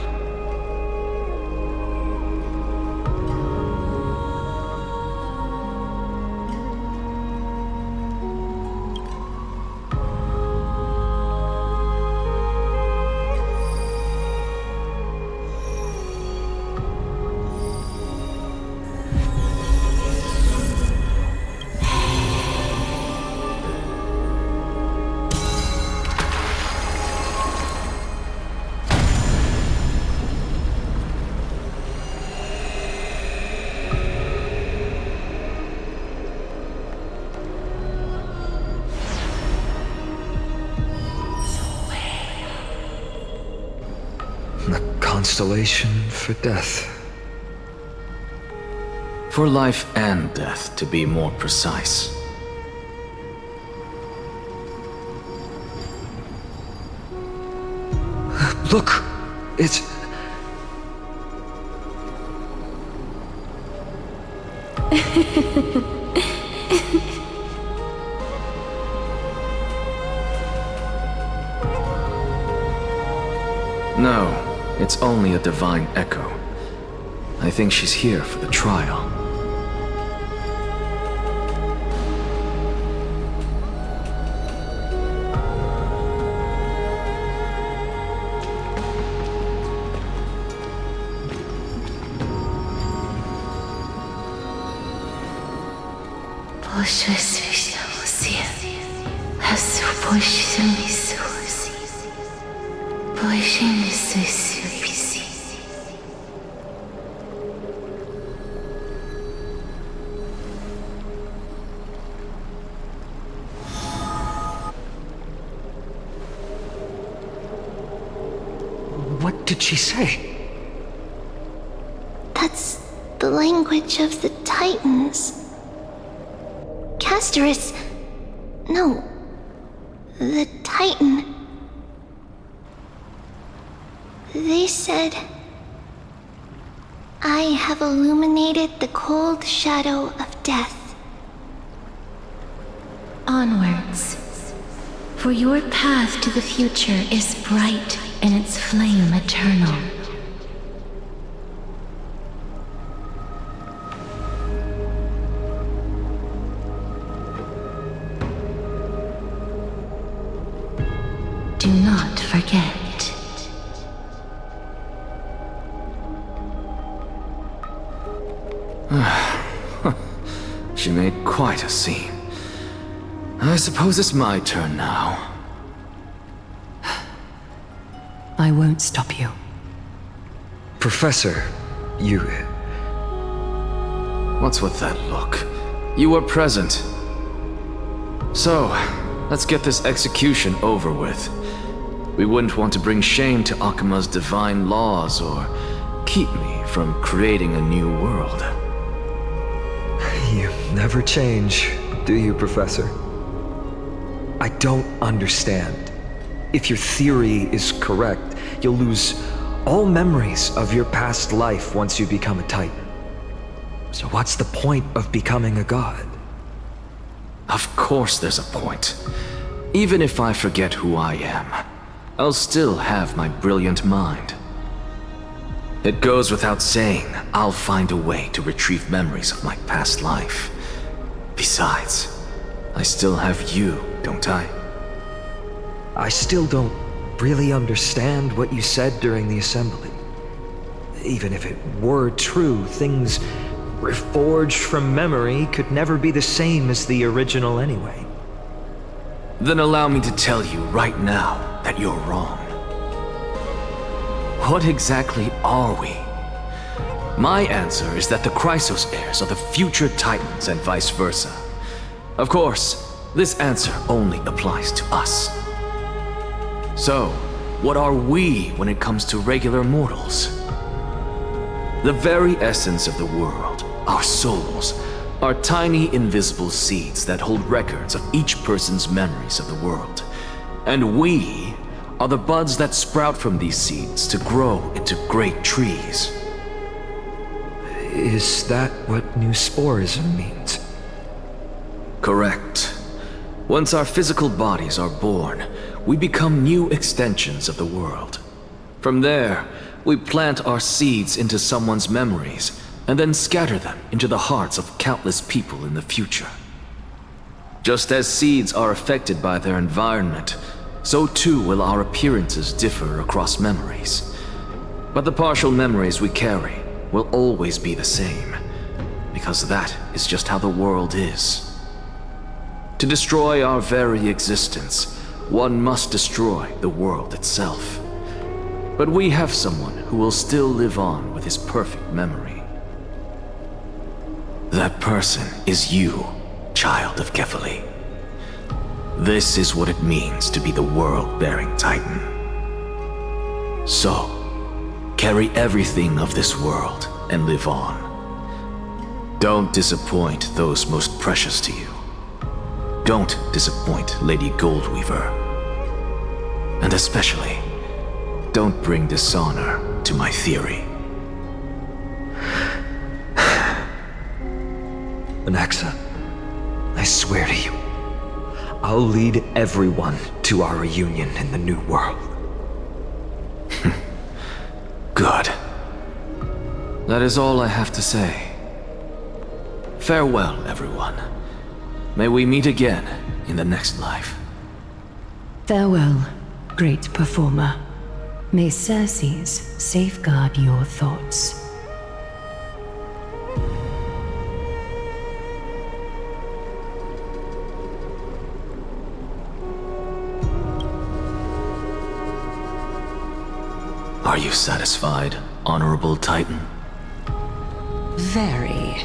Constellation for death. For life and death, to be more precise. Look! It's... No. It's only a divine echo. I think she's here for the trial. What did she say? That's the language of the Titans. Castorus... No. The Titan. They said... I have illuminated the cold shadow of death. Onwards. For your path to the future is bright and its flame eternal. Do not forget. She made quite a scene. I suppose it's my turn now. I won't stop you. Professor, you... What's with that look? You were present. So, let's get this execution over with. We wouldn't want to bring shame to Akima's divine laws or keep me from creating a new world. You never change, do you, Professor? I don't understand. If your theory is correct, you'll lose all memories of your past life once you become a Titan. So what's the point of becoming a god? Of course there's a point. Even if I forget who I am, I'll still have my brilliant mind. It goes without saying, I'll find a way to retrieve memories of my past life. Besides, I still have you, don't I? I still don't really understand what you said during the assembly. even if it were true, things reforged from memory could never be the same as the original anyway. Then allow me to tell you right now that you're wrong. What exactly are we? My answer is that the Chrysos heirs are the future Titans and vice versa. Of course, this answer only applies to us. So, what are we when it comes to regular mortals? The very essence of the world, our souls, are tiny invisible seeds that hold records of each person's memories of the world. And we are the buds that sprout from these seeds to grow into great trees. Is that what new sporism means? Correct. Once our physical bodies are born, we become new extensions of the world. From there, we plant our seeds into someone's memories, and then scatter them into the hearts of countless people in the future. Just as seeds are affected by their environment, so too will our appearances differ across memories. But the partial memories we carry will always be the same, because that is just how the world is. To destroy our very existence, one must destroy the world itself. But we have someone who will still live on with his perfect memory. That person is you, child of Kefali. This is what it means to be the world-bearing Titan. So, carry everything of this world and live on. Don't disappoint those most precious to you. Don't disappoint Lady Goldweaver. And especially, don't bring dishonor to my theory. Anaxa, I swear to you, I'll lead everyone to our reunion in the new world. Good. That is all I have to say. Farewell, everyone. May we meet again in the next life. Farewell, great performer. May Circes safeguard your thoughts. Are you satisfied, Honorable Titan? Very.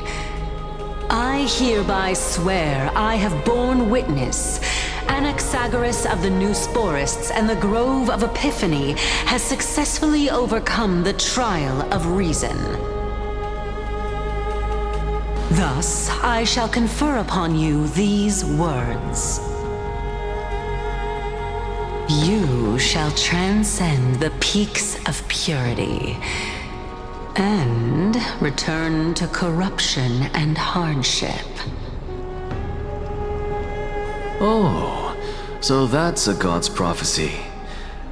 I hereby swear I have borne witness. Anaxagoras of the New Sporists and the Grove of Epiphany has successfully overcome the trial of reason. Thus, I shall confer upon you these words. You shall transcend the peaks of purity and return to corruption and hardship. Oh, so that's a god's prophecy.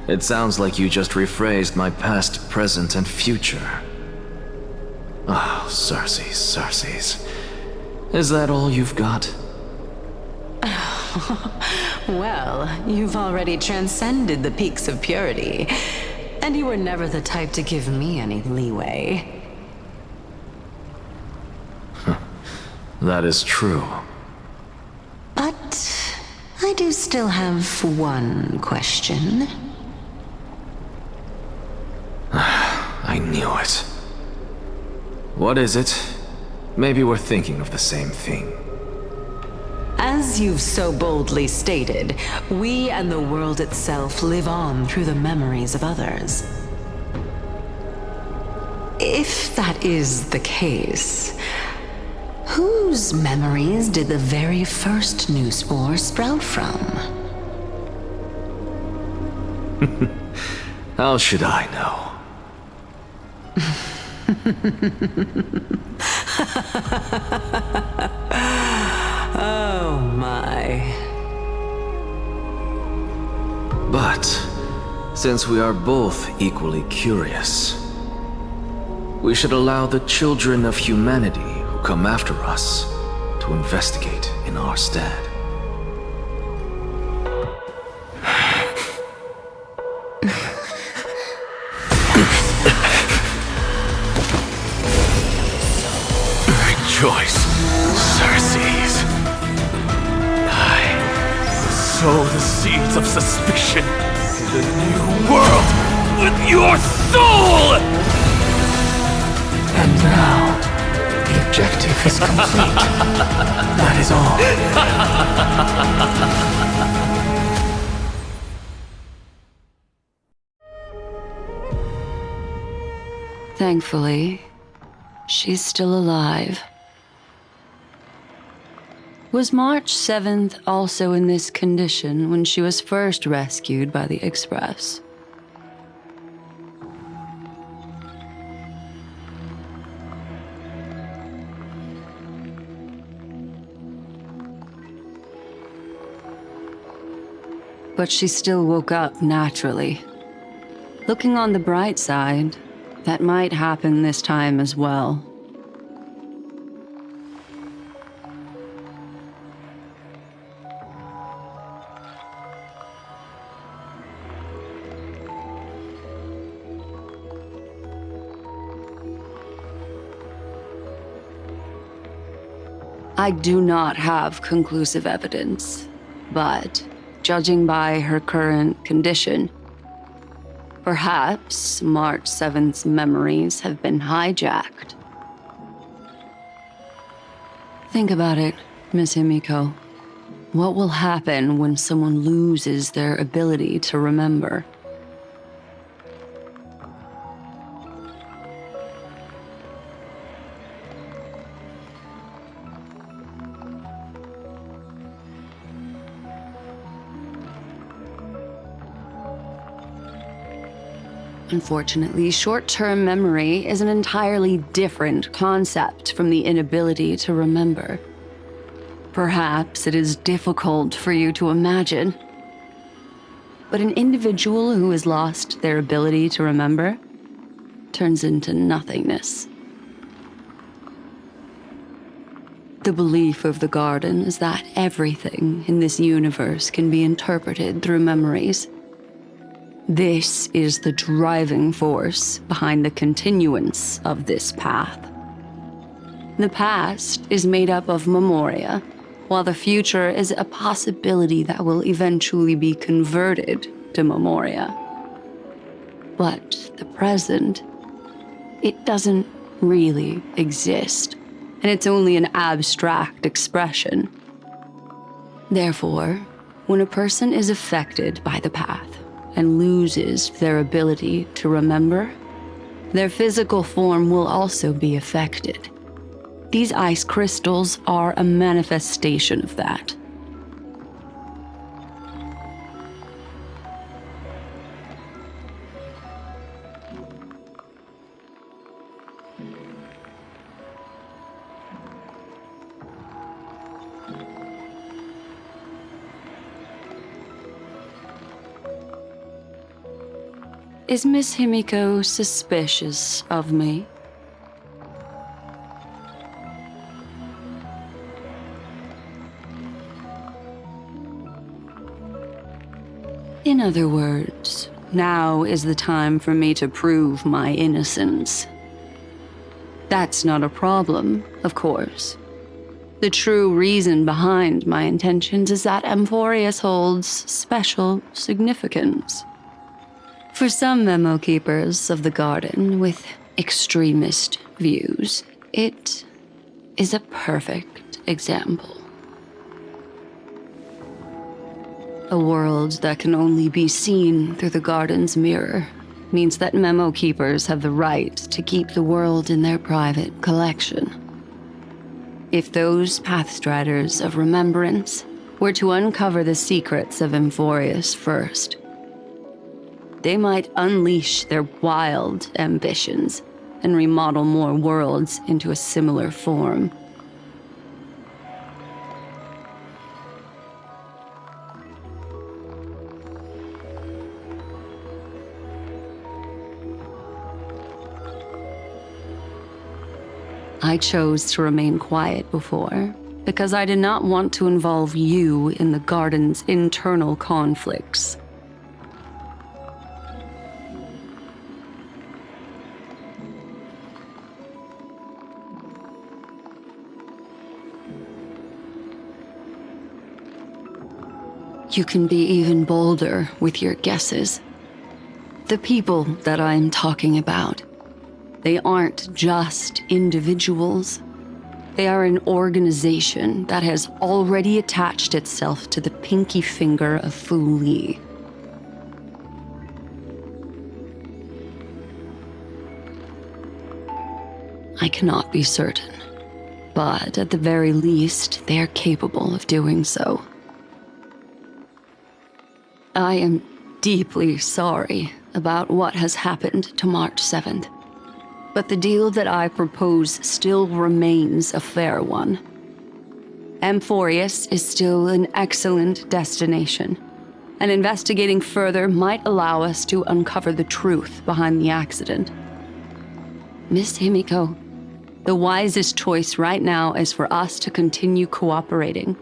It sounds like you just rephrased my past, present, and future. Oh, Circes. Is that all you've got? Well, you've already transcended the peaks of purity, and you were never the type to give me any leeway. That is true. But I do still have one question. I knew it. What is it? Maybe we're thinking of the same thing. As you've so boldly stated, we and the world itself live on through the memories of others. If that is the case, whose memories did the very first new spore sprout from? How should I know? Oh my. But, since we are both equally curious, we should allow the children of humanity who come after us to investigate in our stead. choice, Circes. I sow the seeds of suspicion in the new world with your soul! And now, the objective is complete. That is all. Thankfully, she's still alive. Was March 7th also in this condition when she was first rescued by the Express? But she still woke up naturally. Looking on the bright side, that might happen this time as well. I do not have conclusive evidence, but judging by her current condition, perhaps March 7th's memories have been hijacked. Think about it, Miss Himiko. What will happen when someone loses their ability to remember? Unfortunately, short-term memory is an entirely different concept from the inability to remember. Perhaps it is difficult for you to imagine, but an individual who has lost their ability to remember turns into nothingness. The belief of the Garden is that everything in this universe can be interpreted through memories. This is the driving force behind the continuance of this path. The past is made up of memoria, while the future is a possibility that will eventually be converted to memoria. But the present, it doesn't really exist, and it's only an abstract expression. Therefore, when a person is affected by the path, and loses their ability to remember, their physical form will also be affected. These ice crystals are a manifestation of that. Is Miss Himiko suspicious of me? In other words, now is the time for me to prove my innocence. That's not a problem, of course. The true reason behind my intentions is that Amphorius holds special significance. For some memo keepers of the Garden with extremist views, it is a perfect example. A world that can only be seen through the Garden's mirror means that memo keepers have the right to keep the world in their private collection. If those Pathstriders of Remembrance were to uncover the secrets of Amphorius first, they might unleash their wild ambitions and remodel more worlds into a similar form. I chose to remain quiet before, because I did not want to involve you in the Garden's internal conflicts. You can be even bolder with your guesses. The people that I'm talking about, they aren't just individuals. They are an organization that has already attached itself to the pinky finger of Fu Li. I cannot be certain, but at the very least, they are capable of doing so. I am deeply sorry about what has happened to March 7th, but the deal that I propose still remains a fair one. Amphorius is still an excellent destination, and investigating further might allow us to uncover the truth behind the accident. Miss Himiko, the wisest choice right now is for us to continue cooperating.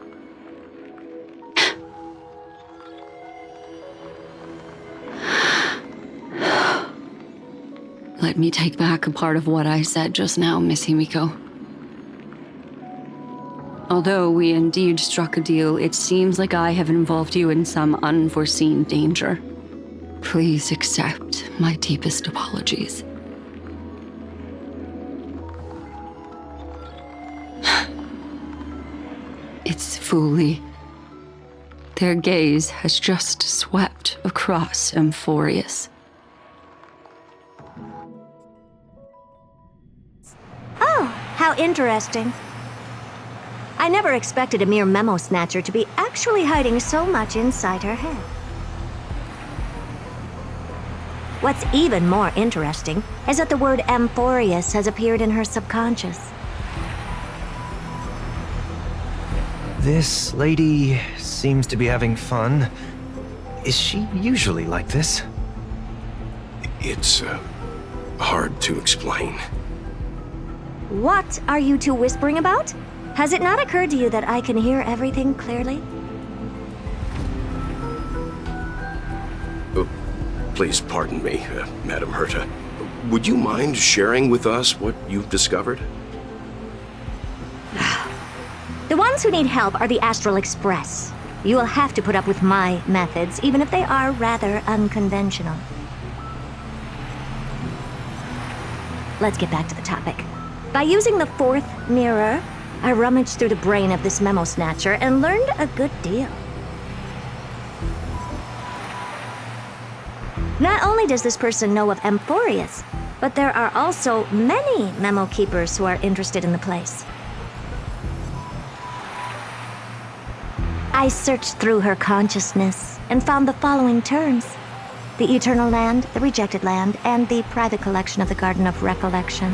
Let me take back a part of what I said just now, Miss Himiko. Although we indeed struck a deal, it seems like I have involved you in some unforeseen danger. Please accept my deepest apologies. It's Fu Li. Their gaze has just swept across Amphorius. Oh, how interesting. I never expected a mere memo snatcher to be actually hiding so much inside her head. What's even more interesting is that the word Amphorius has appeared in her subconscious. This lady seems to be having fun. Is she usually like this? It's hard to explain. What are you two whispering about? Has it not occurred to you that I can hear everything clearly? Oh, please pardon me, Madam Herta. Would you mind sharing with us what you've discovered? The ones who need help are the Astral Express. You will have to put up with my methods, even if they are rather unconventional. Let's get back to the topic. By using the fourth mirror, I rummaged through the brain of this memo snatcher and learned a good deal. Not only does this person know of Amphorius, but there are also many memo keepers who are interested in the place. I searched through her consciousness and found the following terms: the Eternal Land, the Rejected Land, and the private collection of the Garden of Recollection.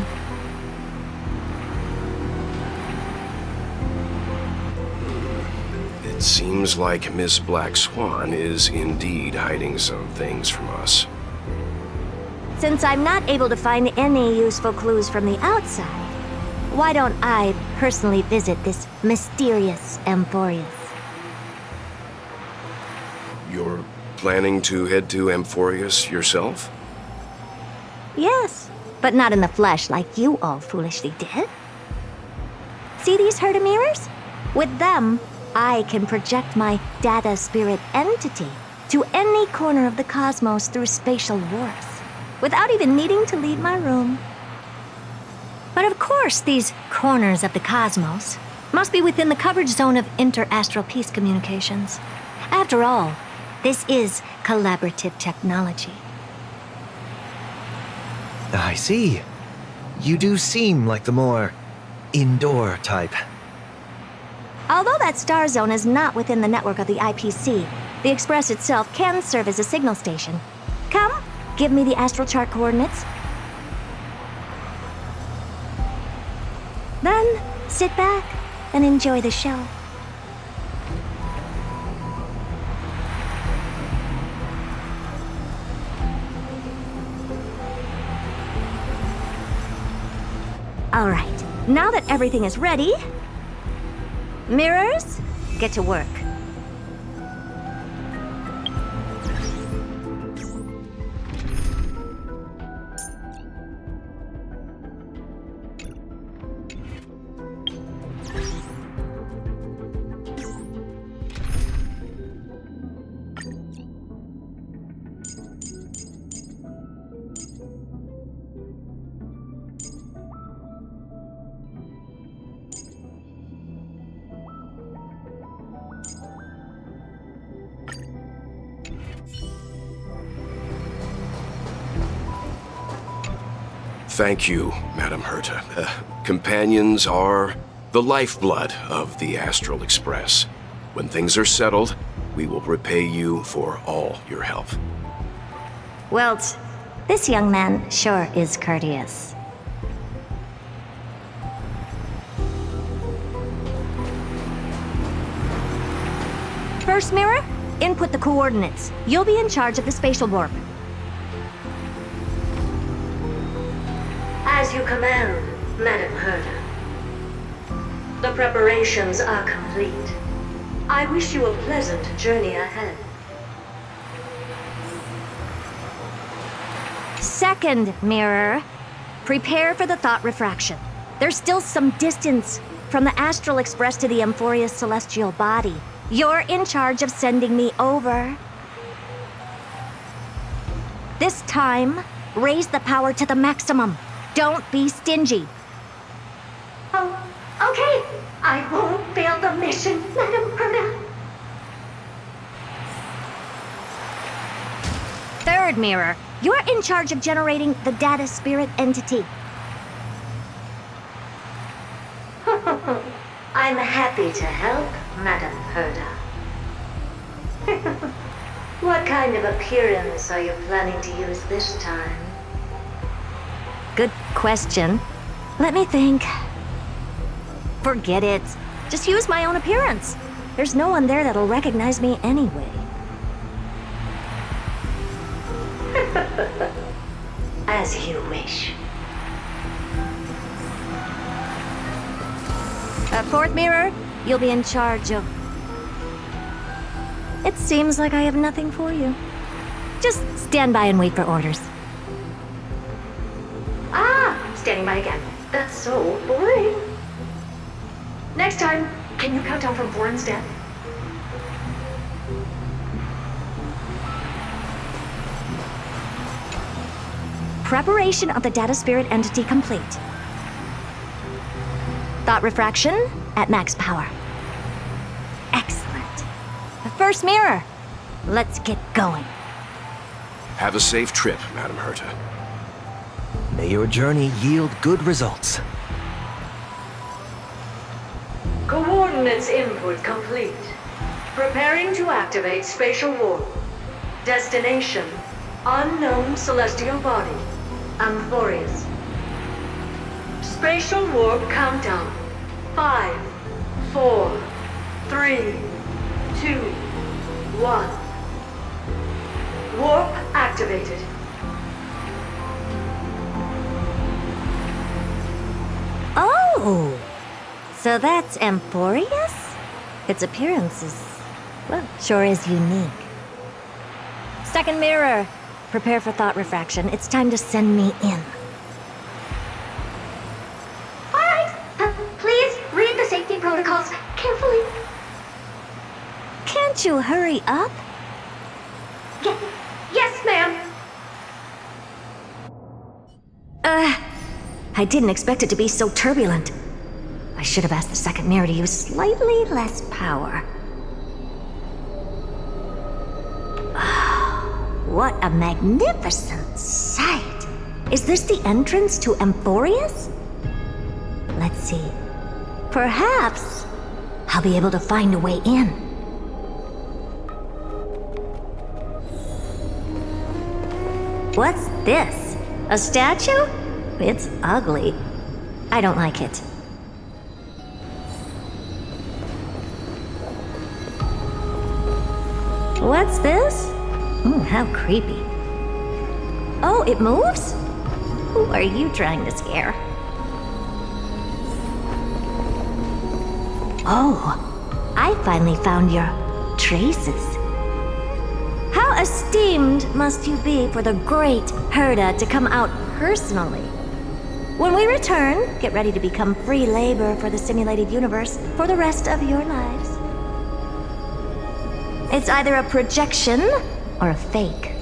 It seems like Miss Black Swan is indeed hiding some things from us. Since I'm not able to find any useful clues from the outside, why don't I personally visit this mysterious Amphorius? You're planning to head to Amphorius yourself? Yes, but not in the flesh like you all foolishly did. See these Herta mirrors? With them, I can project my data spirit entity to any corner of the cosmos through spatial warps, without even needing to leave my room. But of course, these corners of the cosmos must be within the coverage zone of inter-astral peace communications. After all, this is collaborative technology. I see. You do seem like the more indoor type. Although that star zone is not within the network of the IPC, the Express itself can serve as a signal station. Come, give me the astral chart coordinates. Then, sit back and enjoy the show. All right, now that everything is ready, mirrors, get to work. Thank you, Madam Herta. Companions are the lifeblood of the Astral Express. When things are settled, we will repay you for all your help. Well, this young man sure is courteous. First mirror, input the coordinates. You'll be in charge of the spatial warp. As you command, Madam Herta. The preparations are complete. I wish you a pleasant journey ahead. Second mirror, prepare for the thought refraction. There's still some distance from the Astral Express to the Amphoria's celestial body. You're in charge of sending me over. This time, raise the power to the maximum. Don't be stingy. Oh, okay. I won't fail the mission, Madam Herta. Third mirror, you're in charge of generating the data spirit entity. I'm happy to help, Madam Herta. What kind of appearance are you planning to use this time? Good question. Let me think. Forget it. Just use my own appearance. There's no one there that'll recognize me anyway. As you wish. Fourth mirror, you'll be in charge of... It seems like I have nothing for you. Just stand by and wait for orders. Ah, standing by again. That's so boring. Next time, can you count down from 4 instead? Preparation of the data spirit entity complete. Thought refraction at max power. Excellent. The first mirror. Let's get going. Have a safe trip, Madam Herta. May your journey yield good results. Coordinates input complete. Preparing to activate spatial warp. Destination, unknown celestial body. Amphorius. Spatial warp countdown. 5, 4, 3, 2, 1. Warp activated. Oh! So that's Amphorius? Its appearance is, well, sure is unique. Second mirror. Prepare for thought refraction. It's time to send me in. Alright, please read the safety protocols carefully. Can't you hurry up? Yes, ma'am. I didn't expect it to be so turbulent. I should have asked the second mirror to use slightly less power. What a magnificent sight! Is this the entrance to Amphorius? Let's see. Perhaps I'll be able to find a way in. What's this? A statue? It's ugly. I don't like it. What's this? How creepy. Oh, it moves? Who are you trying to scare? Oh, I finally found your traces. How esteemed must you be for the great Herta to come out personally? When we return, get ready to become free labor for the simulated universe for the rest of your lives. It's either a projection or a fake.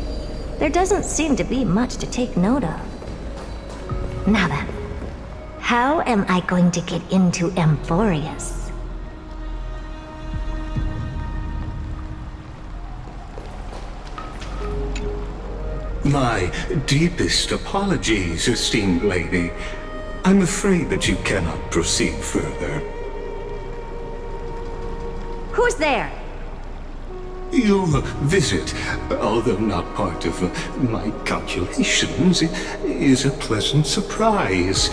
There doesn't seem to be much to take note of. Now then, how am I going to get into Amphorius? My deepest apologies, esteemed lady. I'm afraid that you cannot proceed further. Who's there? Your visit, although not part of my calculations, is a pleasant surprise.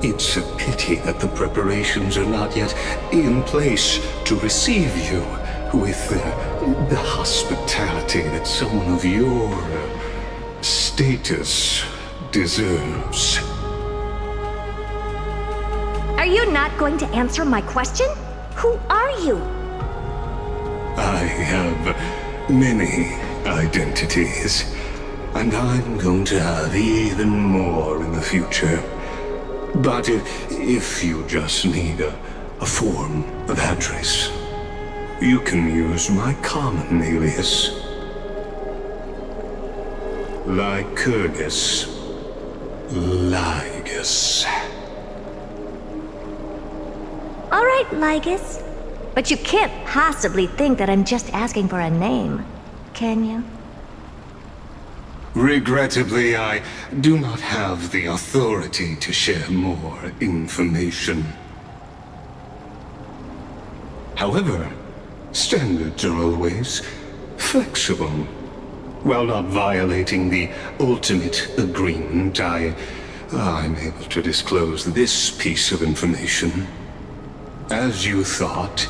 It's a pity that the preparations are not yet in place to receive you with the hospitality that someone of your status deserves. Are you not going to answer my question? Who are you? I have many identities, and I'm going to have even more in the future. But if you just need a form of address, you can use my common alias. Lycurgus. Lygus. All right, Lygus. But you can't possibly think that I'm just asking for a name, can you? Regrettably, I do not have the authority to share more information. However, standards are always flexible. While not violating the ultimate agreement, I'm able to disclose this piece of information. As you thought,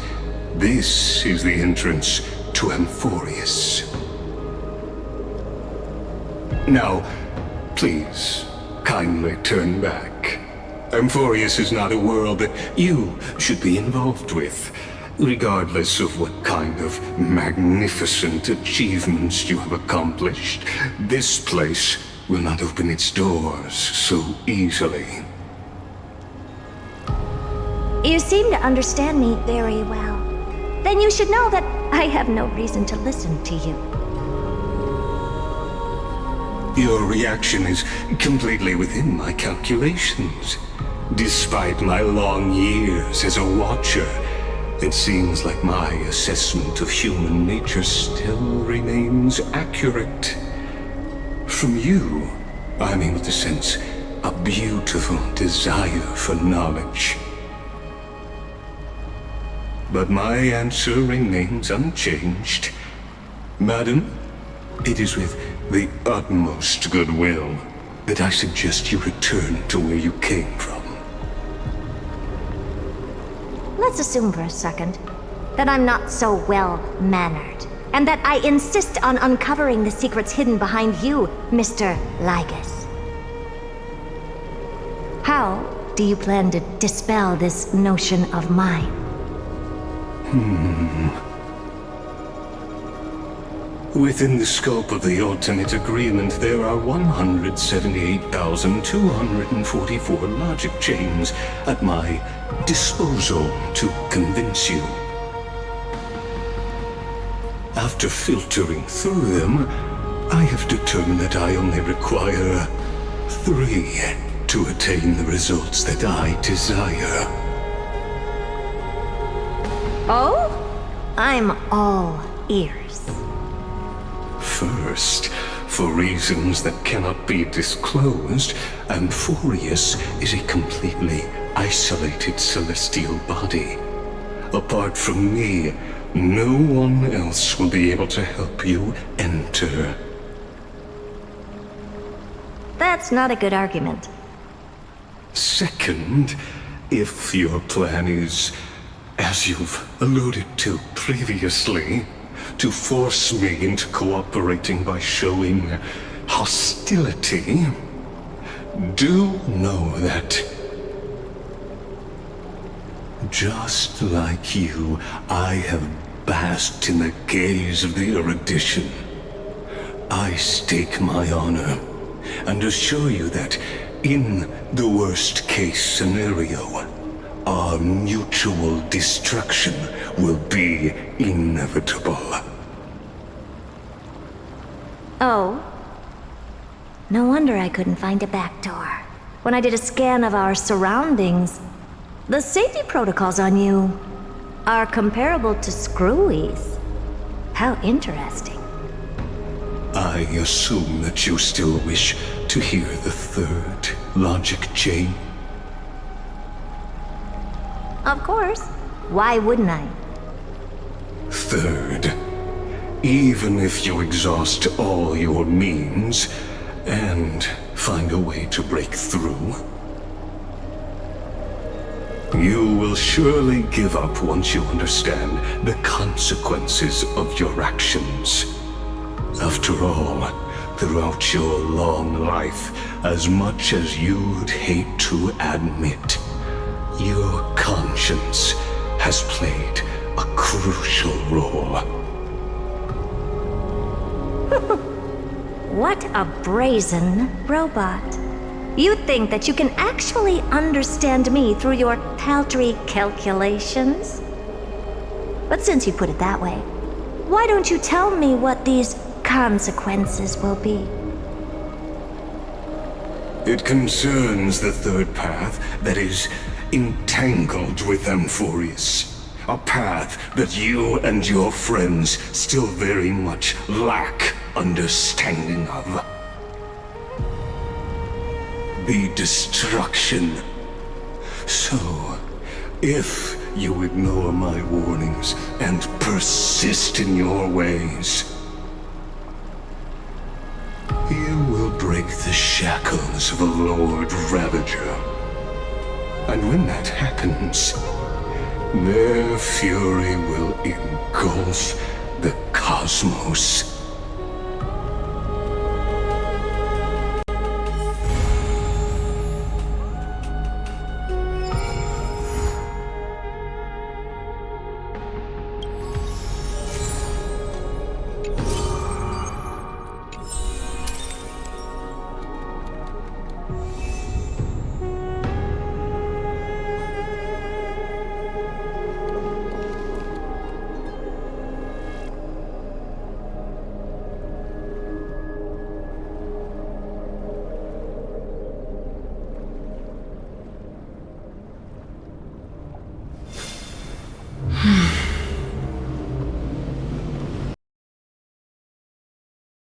this is the entrance to Amphorius. Now, please, kindly turn back. Amphorius is not a world that you should be involved with, regardless of what kind of magnificent achievements you have accomplished. This place will not open its doors so easily. You seem to understand me very well. Then you should know that I have no reason to listen to you. Your reaction is completely within my calculations. Despite my long years as a watcher, it seems like my assessment of human nature still remains accurate. From you, I'm able to sense a beautiful desire for knowledge. But my answer remains unchanged. Madam, it is with the utmost goodwill that I suggest you return to where you came from. Let's assume for a second that I'm not so well-mannered, and that I insist on uncovering the secrets hidden behind you, Mr. Lygus. How do you plan to dispel this notion of mine? Within the scope of the ultimate agreement, there are 178,244 logic chains at my disposal to convince you. After filtering through them, I have determined that I only require 3 to attain the results that I desire. Oh? I'm all ears. First, for reasons that cannot be disclosed, Amphorius is a completely isolated celestial body. Apart from me, no one else will be able to help you enter. That's not a good argument. Second, if your plan is, as you've alluded to previously, to force me into cooperating by showing hostility, do know that, just like you, I have basked in the gaze of the erudition. I stake my honor and assure you that, in the worst-case scenario, our mutual destruction will be inevitable. Oh? No wonder I couldn't find a back door. When I did a scan of our surroundings, the safety protocols on you are comparable to Screwy's. How interesting. I I assume that you still wish to hear the third logic chain? Of course. Why wouldn't I? Third, even if you exhaust all your means and find a way to break through, you will surely give up once you understand the consequences of your actions. After all, throughout your long life, as much as you'd hate to admit, your conscience has played a crucial role. What a brazen robot. You think that you can actually understand me through your paltry calculations? But since you put it that way, why don't you tell me what these consequences will be? It concerns the third path that is entangled with Amphorius. A path that you and your friends still very much lack understanding of. The destruction. So, if you ignore my warnings and persist in your ways, you will break the shackles of a Lord Ravager. And when that happens, their fury will engulf the cosmos.